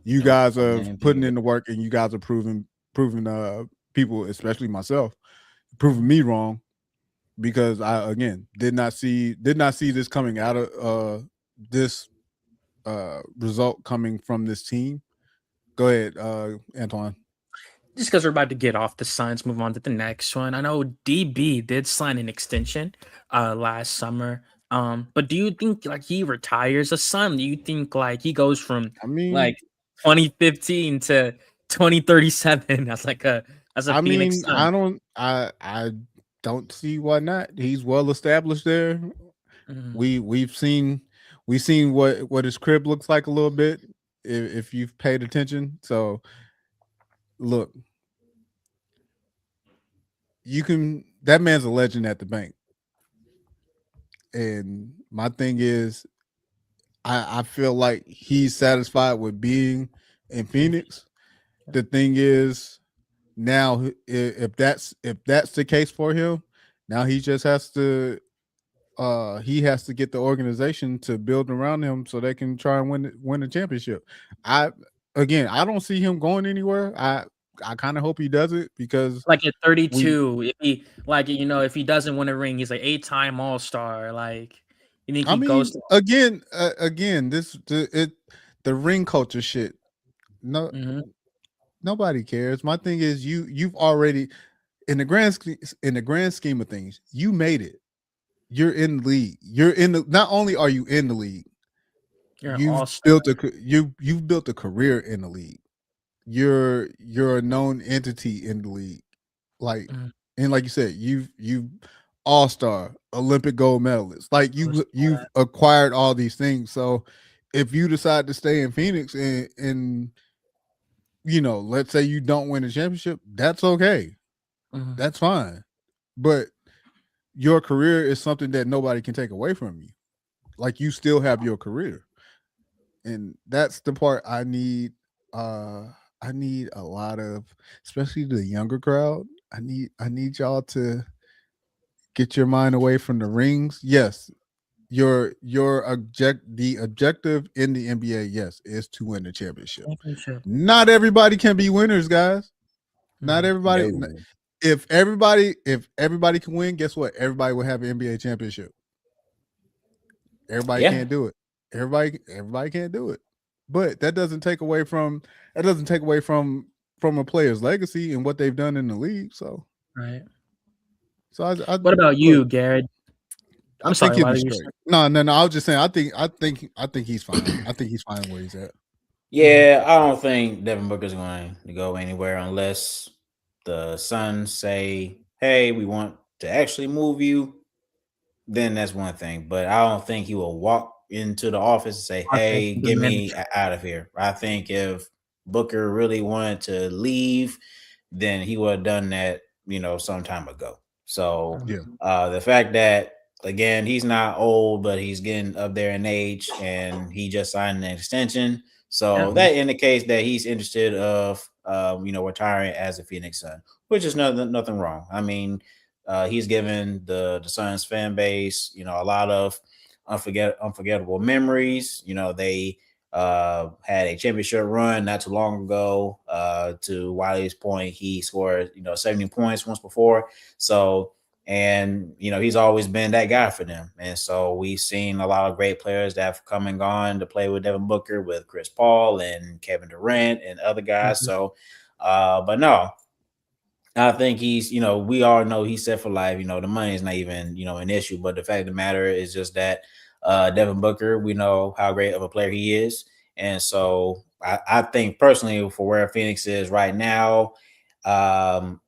you Nope. guys are Man, putting period. in the work, and you guys are proving people, especially myself, proving me wrong, because I again did not see this coming out of this result coming from this team. Go ahead, Antoine. Just because we're about to get off the Suns, move on to the next one. I know DB did sign an extension last summer. But do you think like he retires a Sun? Do you think like he goes from I mean, like 2015 to 2037 as a Phoenix Sun? I don't see why not. He's well established there. Mhm. We've seen what his crib looks like a little bit, if you've paid attention. So look, you can that man's a legend at the bank. And my thing is, I feel like he's satisfied with being in And Phoenix. The thing is, now if that's the case for him, now he just has to he has to get the organization to build around him so they can try and win the championship. I I don't see him going anywhere. I kind of hope he does it, because like at we 32, if he like if he doesn't win a ring, he's like 8-time All-Star. Like you think I he goes mean, to again, the ring culture shit. No, Mhm. nobody cares. My thing is, you've already, in the grand scheme of things, you made it. You're in the league. You're in the not only are you in the league, You're an All-Star. you've built a career in the league. You're a known entity in the league. Like, Mhm. and like you said, you all-star, Olympic gold medalist. Like you've acquired all these things. So if you decide to stay in Phoenix and let's say you don't win a championship, that's okay. Mhm. That's fine. But your career is something that nobody can take away from you. Like, you still have your career. And that's the part I need a lot of, especially the younger crowd. I need y'all to get your mind away from the rings. Yes, the objective in the NBA, yes, is to win the championship. Championship. Not everybody can be winners, guys. Not Mhm. everybody. No. If everybody can win, guess what? Everybody will have an NBA championship. Everybody Yeah. can't do it. Everybody can't do it. But that doesn't take away from a player's legacy and what they've done in the league. So Right. I What about look. you, Garrett? I I'm think sorry, he'll be Wiley. You're straight. saying. No. I was just saying. I think he's fine. I think he's fine where he's at. Mhm. Yeah, I don't think Devin Booker's going to go anywhere unless the Suns say, "Hey, we want to actually move you." Then that's one thing. But I don't think he will walk into the office and say, Okay, "Hey, the get me manager. out of here." I think if Booker really wanted to leave, then he would have done that, some time ago. So Yeah. the fact that again he's not old, but he's getting up there in age, and he just signed an extension, Yeah. so Mhm. that indicates that he's interested of retiring as a Phoenix Sun, which is nothing wrong. I mean, he's given the Suns fan base, a lot of unforgettable memories. They had a championship run not too long ago. To Wiley's point, he scored 70 points once before. So, and he's always been that guy for them. And so we've seen a lot of great players that have come and gone to play with Devin Booker, with Chris Paul and Kevin Durant and other guys. Mhm. So, but no, I think he's, we all know he's set for life. The money is not even, an issue. But the fact of the matter is just that Devin Booker, we know how great of a player he is. And so I think personally for where Phoenix is right now, um,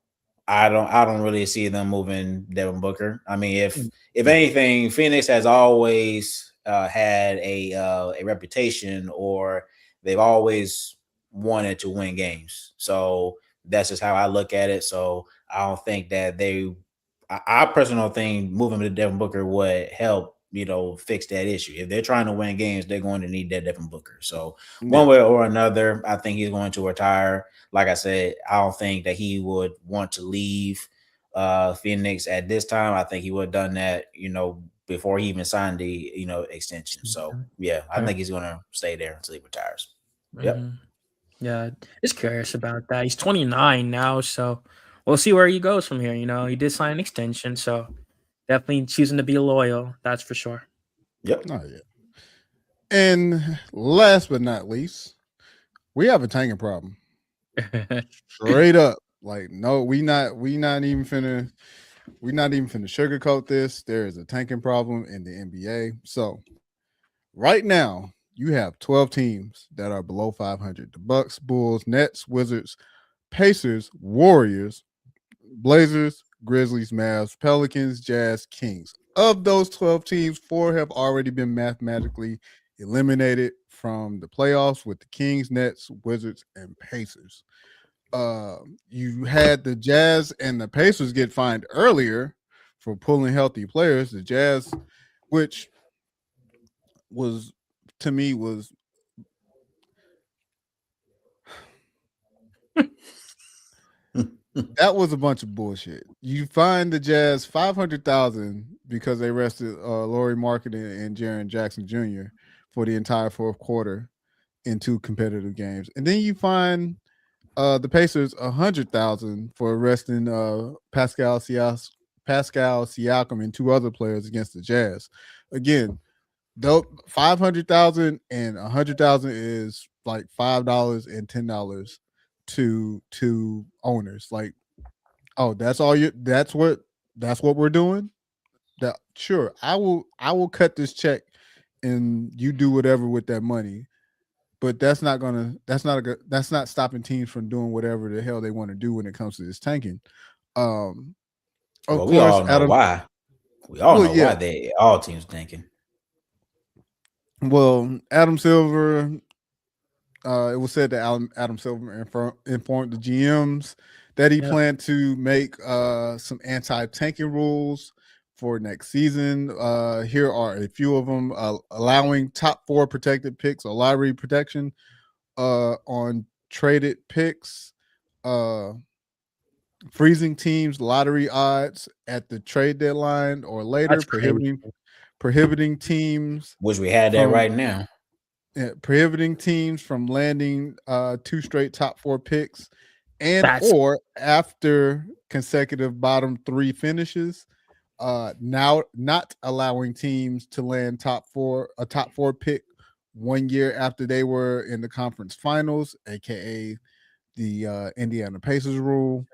I don't really see them moving Devin Booker. I mean, if Yeah. anything, Phoenix has always had a reputation, or they've always wanted to win games. So that's just how I look at it. So I don't think that I personally don't think moving to Devin Booker would help, fix that issue. If they're trying to win games, they're going to need that Devin Booker. So one Yeah. way or another, I think he's going to retire. Like I said, I don't think that he would want to leave Phoenix at this time. I think he would have done that, before he even signed the, extension. So yeah, I Okay. think he's gonna stay there until he retires. Yep. hmm Yeah, just curious about that. He's 29 now, so we'll see where he goes from here. He did sign an extension, so definitely choosing to be loyal. That's for sure. Yep. Oh yeah. And last but not least, we have a tanking problem. Straight up. Like, no, we not even finna sugarcoat this. There is a tanking problem in the NBA. So right now, you have 12 teams that are below 500. The Bucks, Bulls, Nets, Wizards, Pacers, Warriors, Blazers, Grizzlies, Mavs, Pelicans, Jazz, Kings. Of those 12 teams, four have already been mathematically eliminated from the playoffs with the Kings, Nets, Wizards, and Pacers. You had the Jazz and the Pacers get fined earlier for pulling healthy players. The Jazz, which was to me was that was a bunch of bullshit. You find the Jazz 500,000 because they rested Laurie Marketing and Jaren Jackson Jr. for the entire fourth quarter in two competitive games, and then you find the Pacers 100,000 for arresting Pascal Siakam and two other players against the Jazz. Again, though 500,000 and 100,000 is like $5 and $10 to owners. Like, oh, that's all you. That's what we're doing. That sure, I will cut this check, and you do whatever with that money. But that's not stopping teams from doing whatever the hell they want to do when it comes to this tanking. Um, of Well, we course, all know Adam. why. We all Well, know yeah. why they all teams thinking. Well, Adam Silver. It was said that Adam Silver informed the GMs that he Yep. planned to make some anti-tanking rules for next season. Here are a few of them: allowing top four protected picks or lottery protection on traded picks, uh, freezing teams' lottery odds at the trade deadline or later, That's crazy. prohibiting teams Which we had that from right now. prohibiting teams from landing two straight top four picks and That's or after consecutive bottom three finishes. Now not allowing teams to land top four pick 1 year after they were in the conference finals, aka the Indiana Pacers rule.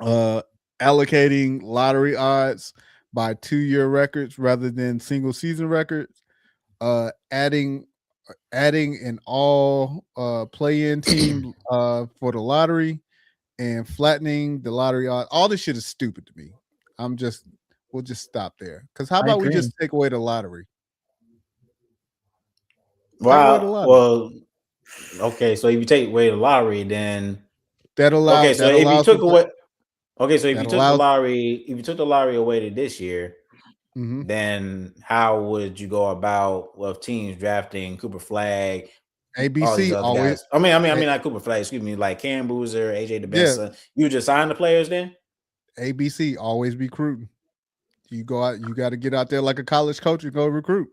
Uh, allocating lottery odds by 2 year records rather than single season records. Adding an all play-in team for the lottery and flattening the lottery odds. All this shit is stupid to me. I'm just we'll just stop there. Because how I about we agree. just take away the lottery? Take away the Wow. lottery. Well, okay. So if you take away the lottery, then That okay. allow So that if you allows for took away, okay. So if that you took the allows. lottery, if you took the lottery away to this year, Mhm. then how would you go about with teams drafting Cooper Flag, all these ABC other always. guys? I mean, A- not Cooper Flag. Excuse me, like Cam Boozer, AJ yeah, DeBessa. You just sign the players then? ABC always be recruiting. You go out. You got to get out there like a college coach and go recruit.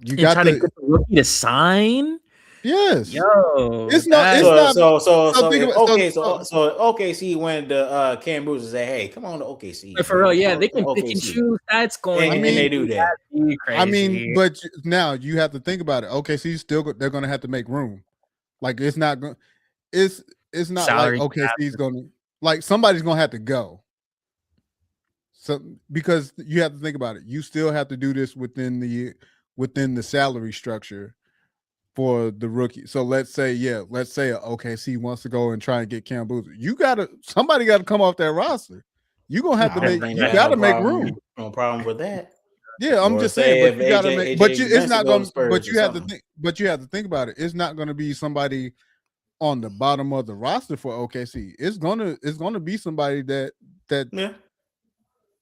You And got try to get to. the rookie to sign. Yes, Yo, it's not. It's that So not. so so So so think if about OKC went to Cam Boozer and say, hey, come on to OKC, for real, man. yeah, they Come can on to pick and OKC. choose. That's going I to And mean, they be do that. that'd be crazy. but now you have to think about it. Okay, so they're going to have to make room. Like it's not going. It's it's not like Salary OKC's going to like somebody's going to have to go. So because you have to think about it, you still have to do this within the salary structure for the rookie. So let's say OKC wants to go and try and get Cam Boozer. Somebody got to come off that roster. You gonna have I to don't make. think You they have got no to make room. problem. No problem with that. Yeah, I'm Or just saying, say but if you got to make. But AJ it's Benson not go to going. Spurs But or you have to something. think. But you have to think about it. It's not going to be somebody on the bottom of the roster for OKC. It's gonna be somebody that Yeah.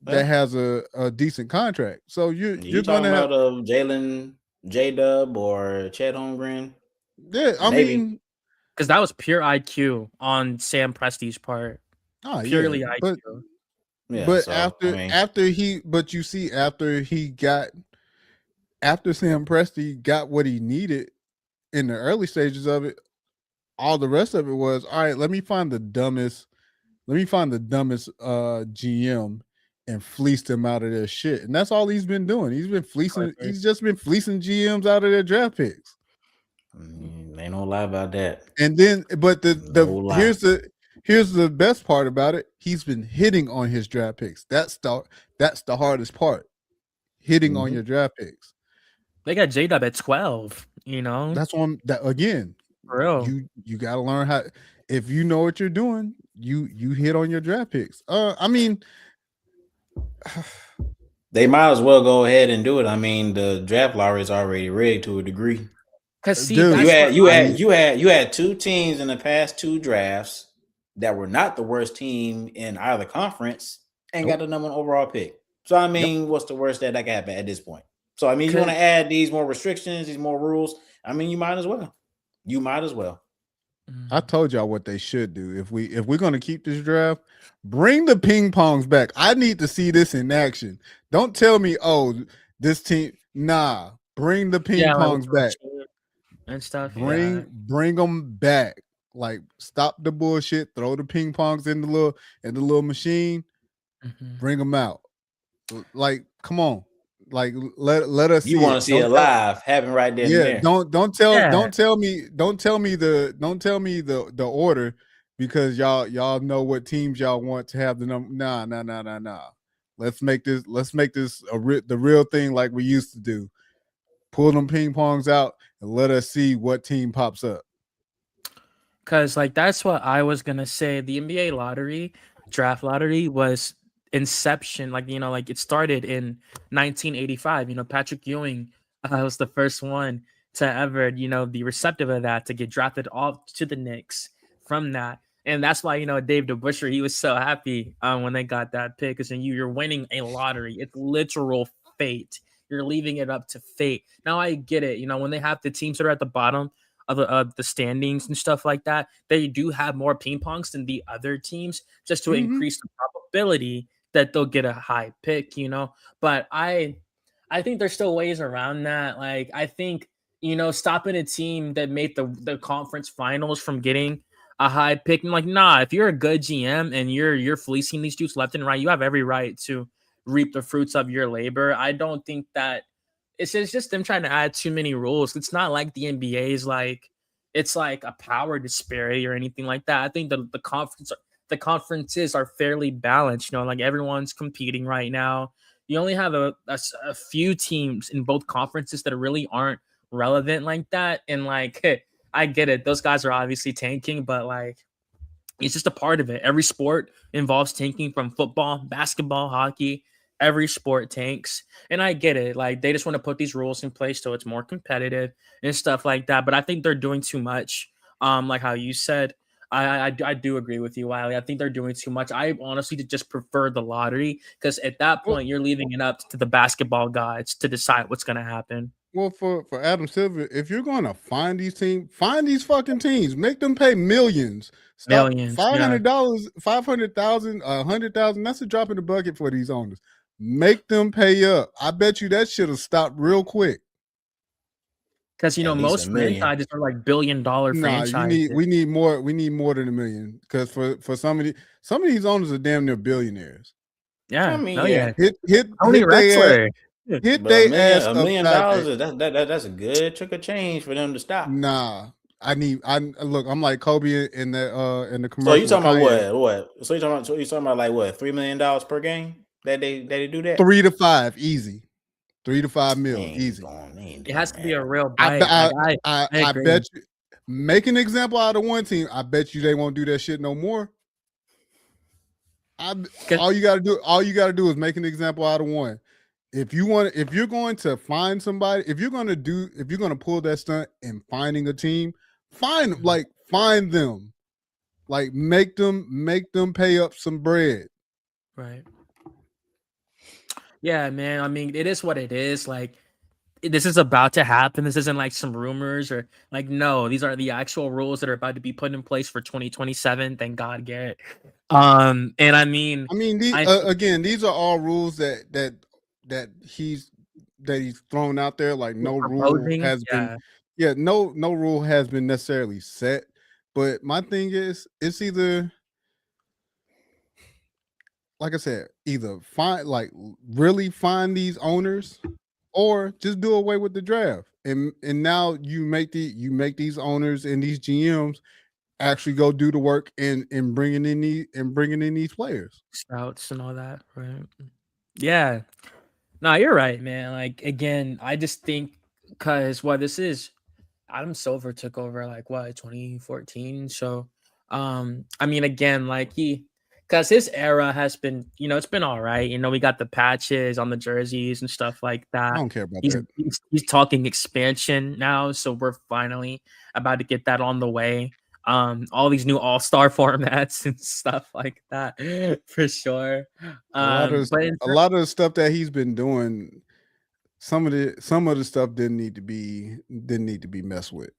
that has a decent contract. So you're You gonna talking have. about Jalen J Dub or Chet Holmgren? Yeah, I Maybe. mean, because that was pure IQ on Sam Presti's part. oh yeah, Purely but IQ. Yeah. but So I mean, but you see after Sam Presti got what he needed in the early stages of it, all the rest of it was all right. Let me find the dumbest GM and fleeced him out of their shit, and that's all he's been doing. He's just been fleecing GMs out of their draft picks. ain't no lie about that. And then, but No lie. here's the best part about it. He's been hitting on his draft picks. That's the hardest part. Hitting on your draft picks. They got J Dub at 12. You know, That's one that again. for real. You got to learn how. If you know what you're doing, you hit on your draft picks. I mean, They might as well go ahead and do it. I mean, the draft lottery is already rigged to a degree. Because see, dude, that's what You had two teams in the past two drafts that were not the worst team in either conference and got the number one overall pick. So I mean, what's the worst that can happen at this point? So I mean, you want to add these more restrictions, these more rules. I mean, you might as well. You might as well. I told y'all what they should do. If we're gonna keep this draft, bring the ping pongs back. I need to see this in action. Don't tell me, oh, this team. Nah, bring the ping pongs back and stuff. Bring them back. Like stop the bullshit. Throw the ping pongs in the little machine. Mm-hmm. Bring them out. Like come on. Like let us. You want to see it live, happen right there. Yeah, and there. don't tell me the order because y'all know what teams y'all want to have the number. Nah. Let's make this the real thing like we used to do. Pull them ping pongs out and let us see what team pops up. Cause like that's what I was gonna say. The NBA draft lottery was inception. Like like it started in 1985. Patrick Ewing was the first one to ever be receptive of that, to get drafted off to the Knicks from that. And that's why Dave DeBusschere, he was so happy when they got that pick, because you're winning a lottery. It's literal fate. You're leaving it up to fate. Now I get it. When they have the teams that are at the bottom of the standings and stuff like that, they do have more ping pongs than the other teams, just to increase the probability that they'll get a high pick. But I think there's still ways around that. Like I think stopping a team that made the conference finals from getting a high pick, and like, nah, if you're a good GM and you're fleecing these dudes left and right, you have every right to reap the fruits of your labor. I don't think that it's just them trying to add too many rules. It's not like the NBA is like it's like a power disparity or anything like that. I think the conferences are fairly balanced. Like everyone's competing right now. You only have a few teams in both conferences that really aren't relevant like that. And like, I get it. Those guys are obviously tanking, but like, it's just a part of it. Every sport involves tanking, from football, basketball, hockey. every sport tanks, and I get it. Like they just want to put these rules in place so it's more competitive and stuff like that. But I think they're doing too much. Like how you said, I do agree with you, Wiley. I think they're doing too much. I honestly just prefer the lottery because at that Well, point you're leaving it up to the basketball gods to decide what's going to happen. well, for Adam Silver, if you're going to find these teams, find these fucking teams, make them pay millions. Stop Millions, yeah. $500, 500,000, 100,000. That's a drop in the bucket for these owners. Make them pay up. I bet you that should have stopped real quick. Because At least most a million. franchises are like $1 billion Nah, franchises. we need more. We need more than a million because for some of these owners are damn near billionaires. Yeah, I mean, no, yeah. yeah. Hit Tony they ass, Wrestler. hit But they ass a million upside. dollars is that's a good chunk of change for them to stop. Nah, I look. I'm like Kobe in the So commercial. you talking with about Kanye. what? So you talking about like what? $3 million per game that they do that? 3 to 5 easy. 3 to 5 mil easy. It has to be a real I bite. I agree. bet you. Make an example out of one team. I bet you they won't do that shit no more. All you gotta do is make an example out of one. If you're going to find somebody, if you're gonna pull that stunt in finding a team, find them. Like make them pay up some bread. Right. Yeah, man. I mean, it is what it is. Like, this is about to happen. This isn't like some rumors or like, no, these are the actual rules that are about to be put in place for 2027. Thank God, Garrett. And I mean, these are all rules that he's thrown out there. Like no rule has been, no rule has been necessarily set. But my thing is, it's either, like I said, either really find these owners, or just do away with the draft. And now you make these owners and these GMs actually go do the work and bringing in these players, scouts and all that, right? Yeah. No, you're right, man. Like again, I just think because this is Adam Silver took over like 2014. So I mean again, like because his era has been, it's been all right. We got the patches on the jerseys and stuff like that. I don't care about he's, that. He's talking expansion now, so we're finally about to get that on the way. All these new all-star formats and stuff like that for sure. A lot of the stuff that he's been doing, some of the stuff didn't need to be messed with.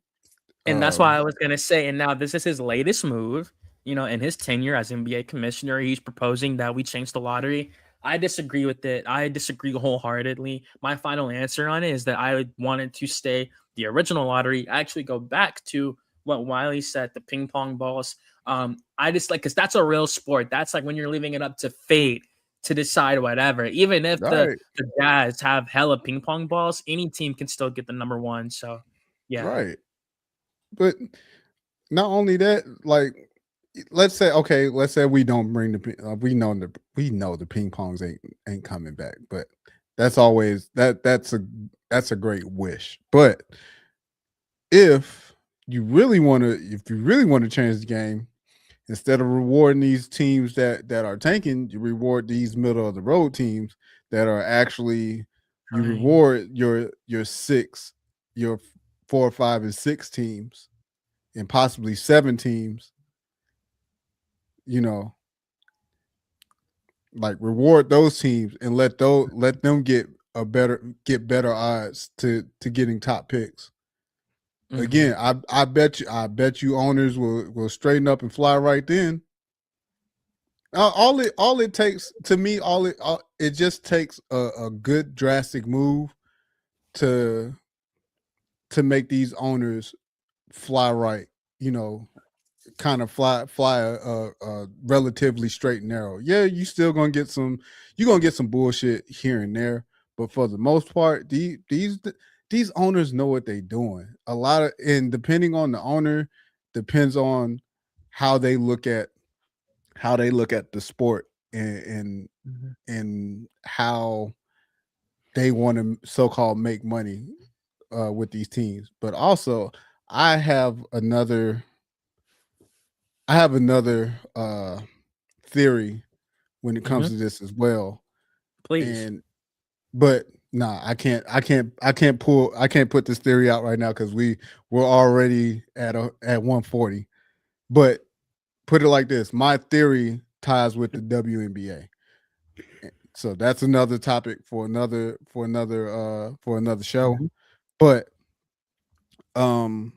And that's why I was gonna say, and now this is his latest move. In his tenure as NBA commissioner, he's proposing that we change the lottery. I disagree with it. I disagree wholeheartedly. My final answer on it is that I wanted to stay the original lottery. Actually, go back to what Wiley said, the ping pong balls. I just because that's a real sport. That's like when you're leaving it up to fate to decide whatever. Even if the Jazz have hella ping pong balls, any team can still get the number one. So, yeah. Right. But not only that, like, let's say we don't bring we know the ping pongs ain't coming back, but that's always that's a great wish. But if you really want to change the game, instead of rewarding these teams that are tanking, you reward these middle of the road teams that are actually you reward your 4, 5, and 6 teams, and possibly 7 teams. Like reward those teams and let them get better odds to getting top picks. Mm-hmm. Again, I bet you owners will straighten up and fly right then. All it takes to me, it just takes a good drastic move to make these owners fly right. Kind of fly a relatively straight and narrow. Yeah, you're gonna get some bullshit here and there, but for the most part, these owners know what they're doing. And depending on the owner, depends on how they look at the sport and how they want to so-called make money with these teams. But also, I have another theory when it comes to this as well. Please. And but nah, I can't put this theory out right now because we're already at 140. But put it like this: my theory ties with the WNBA. So that's another topic for another show. Mhm. But um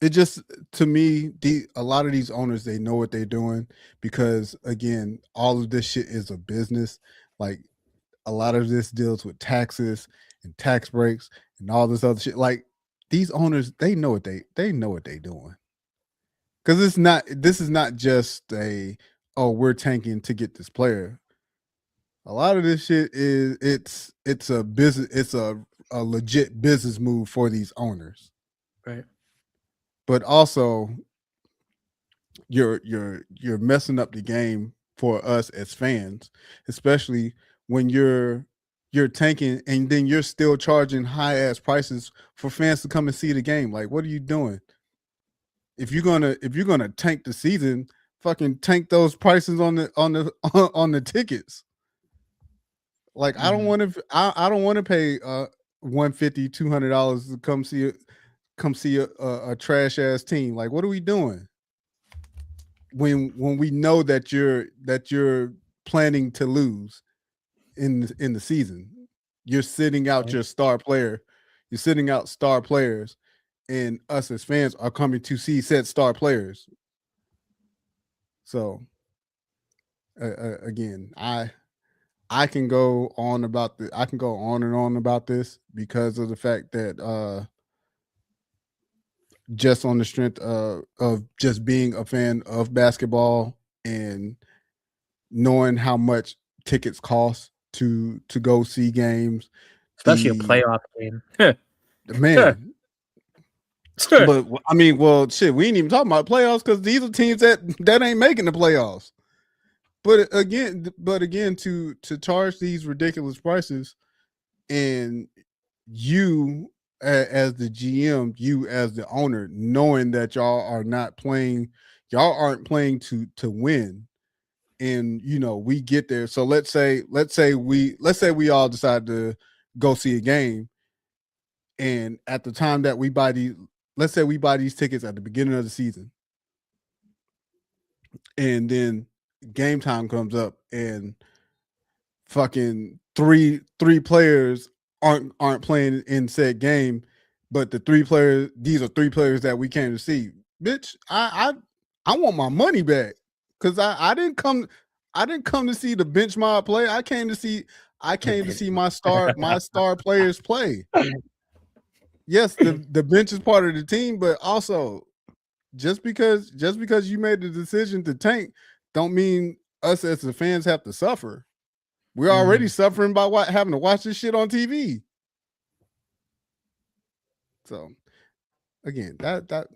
it just, to me, a lot of these owners, they know what they're doing, because again, all of this shit is a business. Like, a lot of this deals with taxes and tax breaks and all this other shit. Like, these owners, they know what they doing. Because this is not just oh, we're tanking to get this player. A lot of this shit is, it's a business, it's a legit business move for these owners. Right. But also, you're messing up the game for us as fans, especially when you're tanking and then you're still charging high ass prices for fans to come and see the game. Like, what are you doing? If you're gonna tank the season, fucking tank those prices on the tickets. Like, I don't Mhm. want to I don't want to pay $150 $200 to come see a trash ass team. Like, what are we doing? When we know that you're planning to lose in the season, you're sitting out Right. your star player, you're sitting out star players, and us as fans are coming to see said star players. So again, I can go on about I can go on and on about this because of the fact that just on the strength of just being a fan of basketball and knowing how much tickets cost to go see games. Especially a The playoff game. man, but I mean, well, shit, we ain't even talking about playoffs because these are teams that ain't making the playoffs. But again, to charge these ridiculous prices, and you as the GM, you as the owner, knowing that y'all aren't playing to win, and we get there. So let's say we all decide to go see a game, and at the time that we buy these, let's say we buy these tickets at the beginning of the season, and then game time comes up, and fucking three players aren't playing in said game, but these are three players that we came to see. Bitch, I want my money back, because I didn't come to see the bench mob play. I came to see my star players play. Yes, the bench is part of the team, but also, just because you made the decision to tank, don't mean us as the fans have to suffer. We're already Mhm. suffering by having to watch this shit on TV. So again, that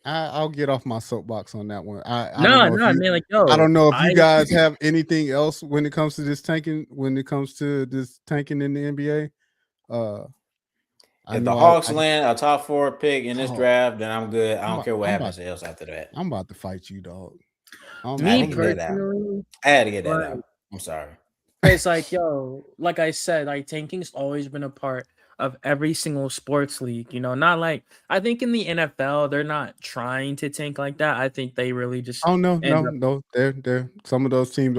I'll get off my soapbox on that one. I don't No, know no, if I you mean, like, I yo, don't know if I you guys have anything else when it comes to this tanking. When it comes to this tanking in the NBA, uh, I If the know Hawks I land a top four pick in this oh, draft, then I'm good. I I'm don't about, care what I'm about happens else after that. I'm about to fight you, dog. I had me to get that out. personally, I had to get that like, out. I'm sorry. it's like, yo, like I said, like tanking's always been a part of every single sports league. Not like I think in the NFL they're not trying to tank like that. I think they really just Oh no, end no, up. no. There. Some of those teams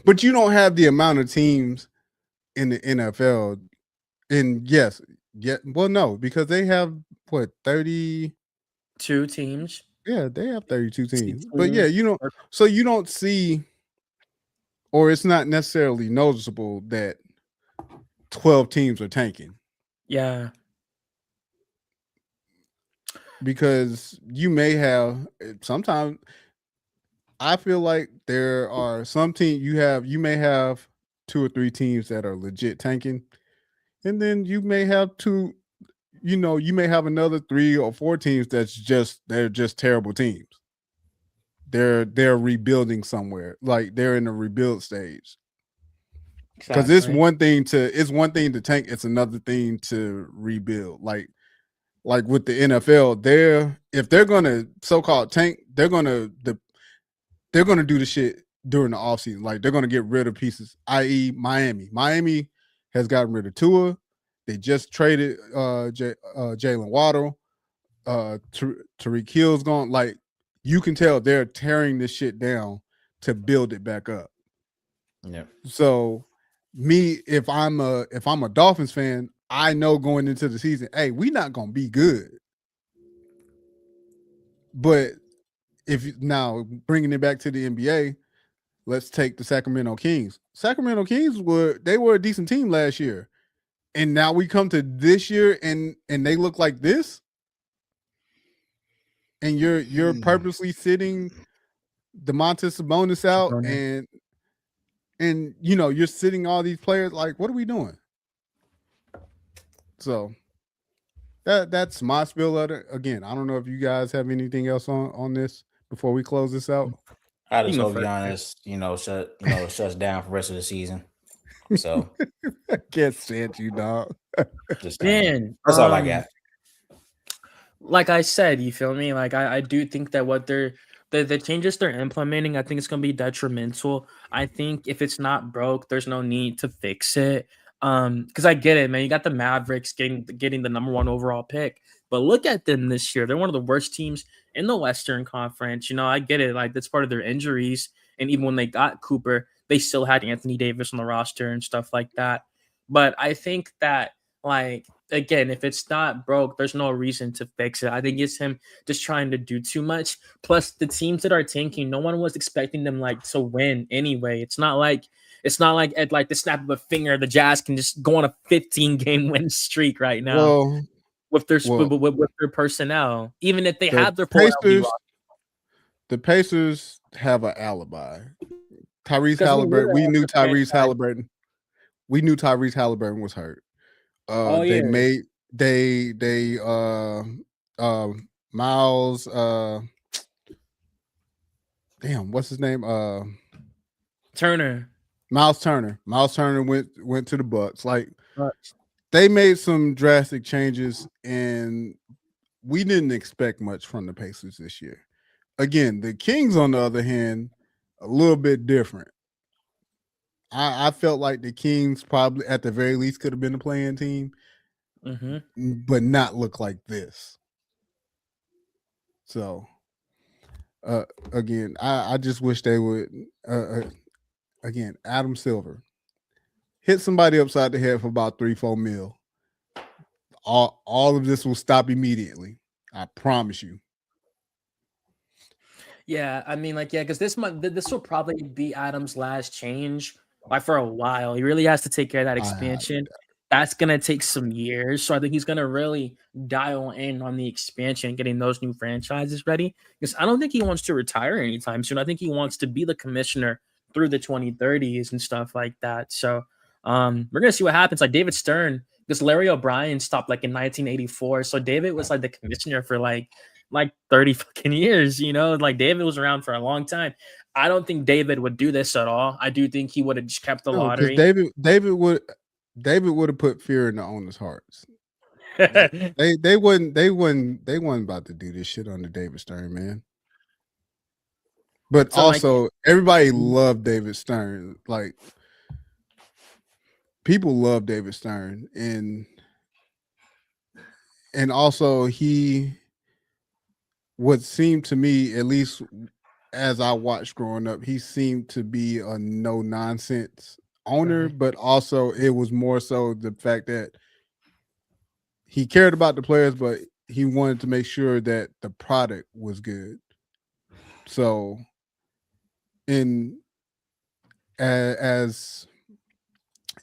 but you don't have the amount of teams in the NFL. And yes, yeah. Well, no, because they have what 30. Two teams, Yeah, they have 32 two teams. But yeah, teams. so you don't see, or it's not necessarily noticeable that 12 teams are tanking, Yeah, because you may have sometimes. I feel like there are some teams you may have two or three teams that are legit tanking, and then you may have you may have another 3 or 4 teams they're just terrible teams. They're rebuilding somewhere, like they're in a rebuild stage. Because exactly. it's one thing to tank, it's another thing to rebuild. Like with the NFL, if they're gonna so-called tank, they're gonna do the shit during the offseason. Like they're going to get rid of pieces, i.e., Miami. Miami has gotten rid of Tua. They just traded Jalen Waddle. Tariq Hill's gone. Like you can tell they're tearing this shit down to build it back up. Yeah. So me, if I'm a Dolphins fan, I know going into the season, hey, we not gonna be good. But if now bringing it back to the NBA, let's take the Sacramento Kings. Sacramento Kings were a decent team last year, and now we come to this year and they look like this. And you're purposely sitting DeMontis Sabonis out, and you know you're sitting all these players. Like, what are we doing? So that's my spill of it. Again, I don't know if you guys have anything else on this before we close this out. I just hope Giannis, shuts down for the rest of the season. So I can't stand you, dog. Man, that's all I got. Like I said, you feel me? Like I do think that what the changes they're implementing, I think it's gonna be detrimental. I think if it's not broke, there's no need to fix it. Because I get it, man. You got the Mavericks getting the number 1 overall pick, but look at them this year. They're one of the worst teams in the Western Conference. You know, I get it. Like that's part of their injuries, and even when they got Cooper, they still had Anthony Davis on the roster and stuff like that. But I think that, like, again, if it's not broke, there's no reason to fix it. I think it's him just trying to do too much. Plus, the teams that are tanking, no one was expecting them like to win anyway. It's not like at like the snap of a finger, the Jazz can just go on a 15-game win streak right now with their personnel, even if they have their Pacers. The Pacers have an alibi. Tyrese Halliburton. We knew Tyrese Halliburton. We knew Tyrese Halliburton was hurt. Miles what's his name? Turner. Miles Turner. Miles Turner went to the Bucks. Like they made some drastic changes, and we didn't expect much from the Pacers this year. Again, the Kings, on the other hand, a little bit different. I felt like the Kings probably at the very least could have been a playing team, but not look like this. So, again, I just wish they would. Again, Adam Silver hit somebody upside the head for about 3-4 mil. All of this will stop immediately. I promise you. Yeah, I mean, because this will probably be Adam's last change, like for a while. He really has to take care of that expansion. That's gonna take some years, so I think he's gonna really dial in on the expansion, getting those new franchises ready. Because I don't think he wants to retire anytime soon. I think he wants to be the commissioner through the 2030s and stuff like that. So, we're gonna see what happens. Like David Stern, because Larry O'Brien stopped like in 1984, so David was like the commissioner for like 30 fucking years, you know, like David was around for a long time. I don't think David would do this at all. I do think he would have just kept the lottery. David would have put fear in the owners' hearts. they wasn't about to do this shit under David Stern, man. But so also everybody loved David Stern. Like people love David Stern, and also he would seem to me, at least as I watched growing up, he seemed to be a no nonsense owner, but also it was more so the fact that he cared about the players, but he wanted to make sure that the product was good. So, as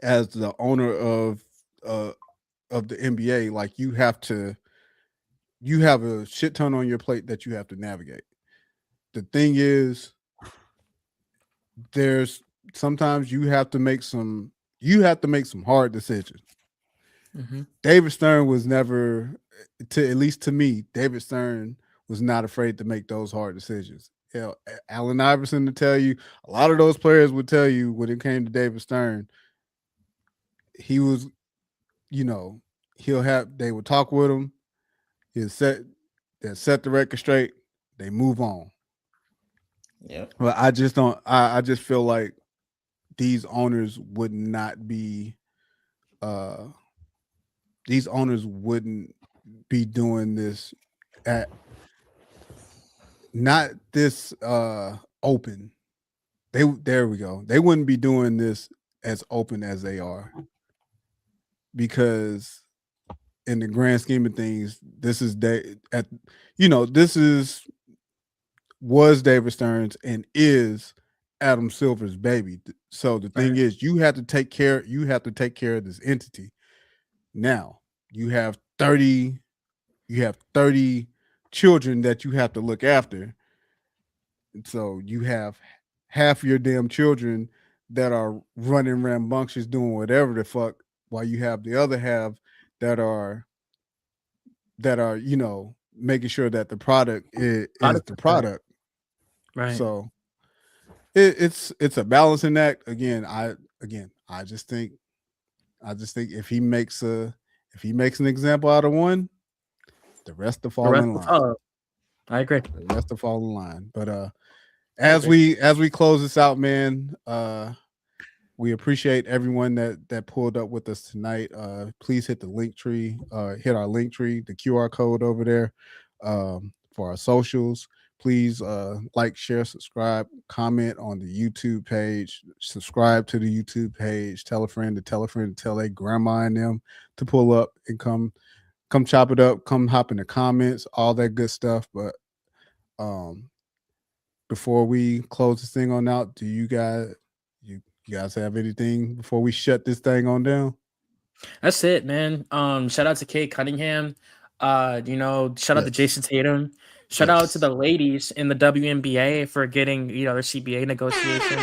the owner of the NBA, like you have a shit ton on your plate that you have to navigate. The thing is, there's sometimes you have to make some hard decisions. David Stern was never, at least to me, David Stern was not afraid to make those hard decisions. You know, Allen Iverson to tell you, a lot of those players would tell you when it came to David Stern, he was, you know, they would talk with him, he'll set the record straight, they move on. Yep. But I just don't. I just feel like these owners would not be. These owners wouldn't be doing this at not this open. There we go. They wouldn't be doing this as open as they are because in the grand scheme of things, this is this is was David Stearns and is Adam Silver's baby. So the thing is, you have to take care of this entity. Now, you have 30 children that you have to look after. And so you have half your damn children that are running rambunctious doing whatever the fuck, while you have the other half that are making sure that the product is the product. Right. So it's a balancing act. I just think if he makes an example out of one, the rest will fall in line. I agree. The rest will fall in line. But as we close this out, man, we appreciate everyone that pulled up with us tonight. Please hit the link tree, hit our link tree, the QR code over there for our socials. Please like, share, subscribe, comment on the YouTube page, subscribe to the YouTube page, tell a friend to tell a friend to tell their grandma and them to pull up and come chop it up, come hop in the comments, all that good stuff. But before we close this thing on out, do you guys have anything before we shut this thing on down? That's it, man. Shout out to Kate Cunningham. Shout out to Jason Tatum. Shout out to the ladies in the WNBA for getting, their CBA negotiations.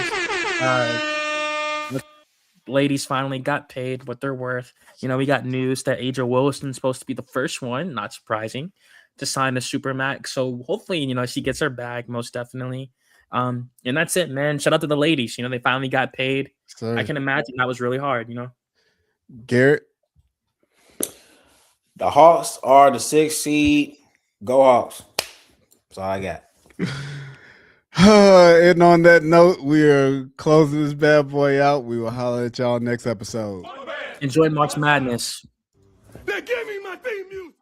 Ladies finally got paid what they're worth. We got news that Adria Wilson's supposed to be the first one, not surprising, to sign a supermax. So hopefully, she gets her bag, most definitely. And that's it, man. Shout out to the ladies. They finally got paid. I can imagine that was really hard, Garrett? The Hawks are the 6th seed. Go Hawks. That's all I got. And on that note, we are closing this bad boy out. We will holler at y'all next episode. Enjoy March Madness. They're giving my theme music.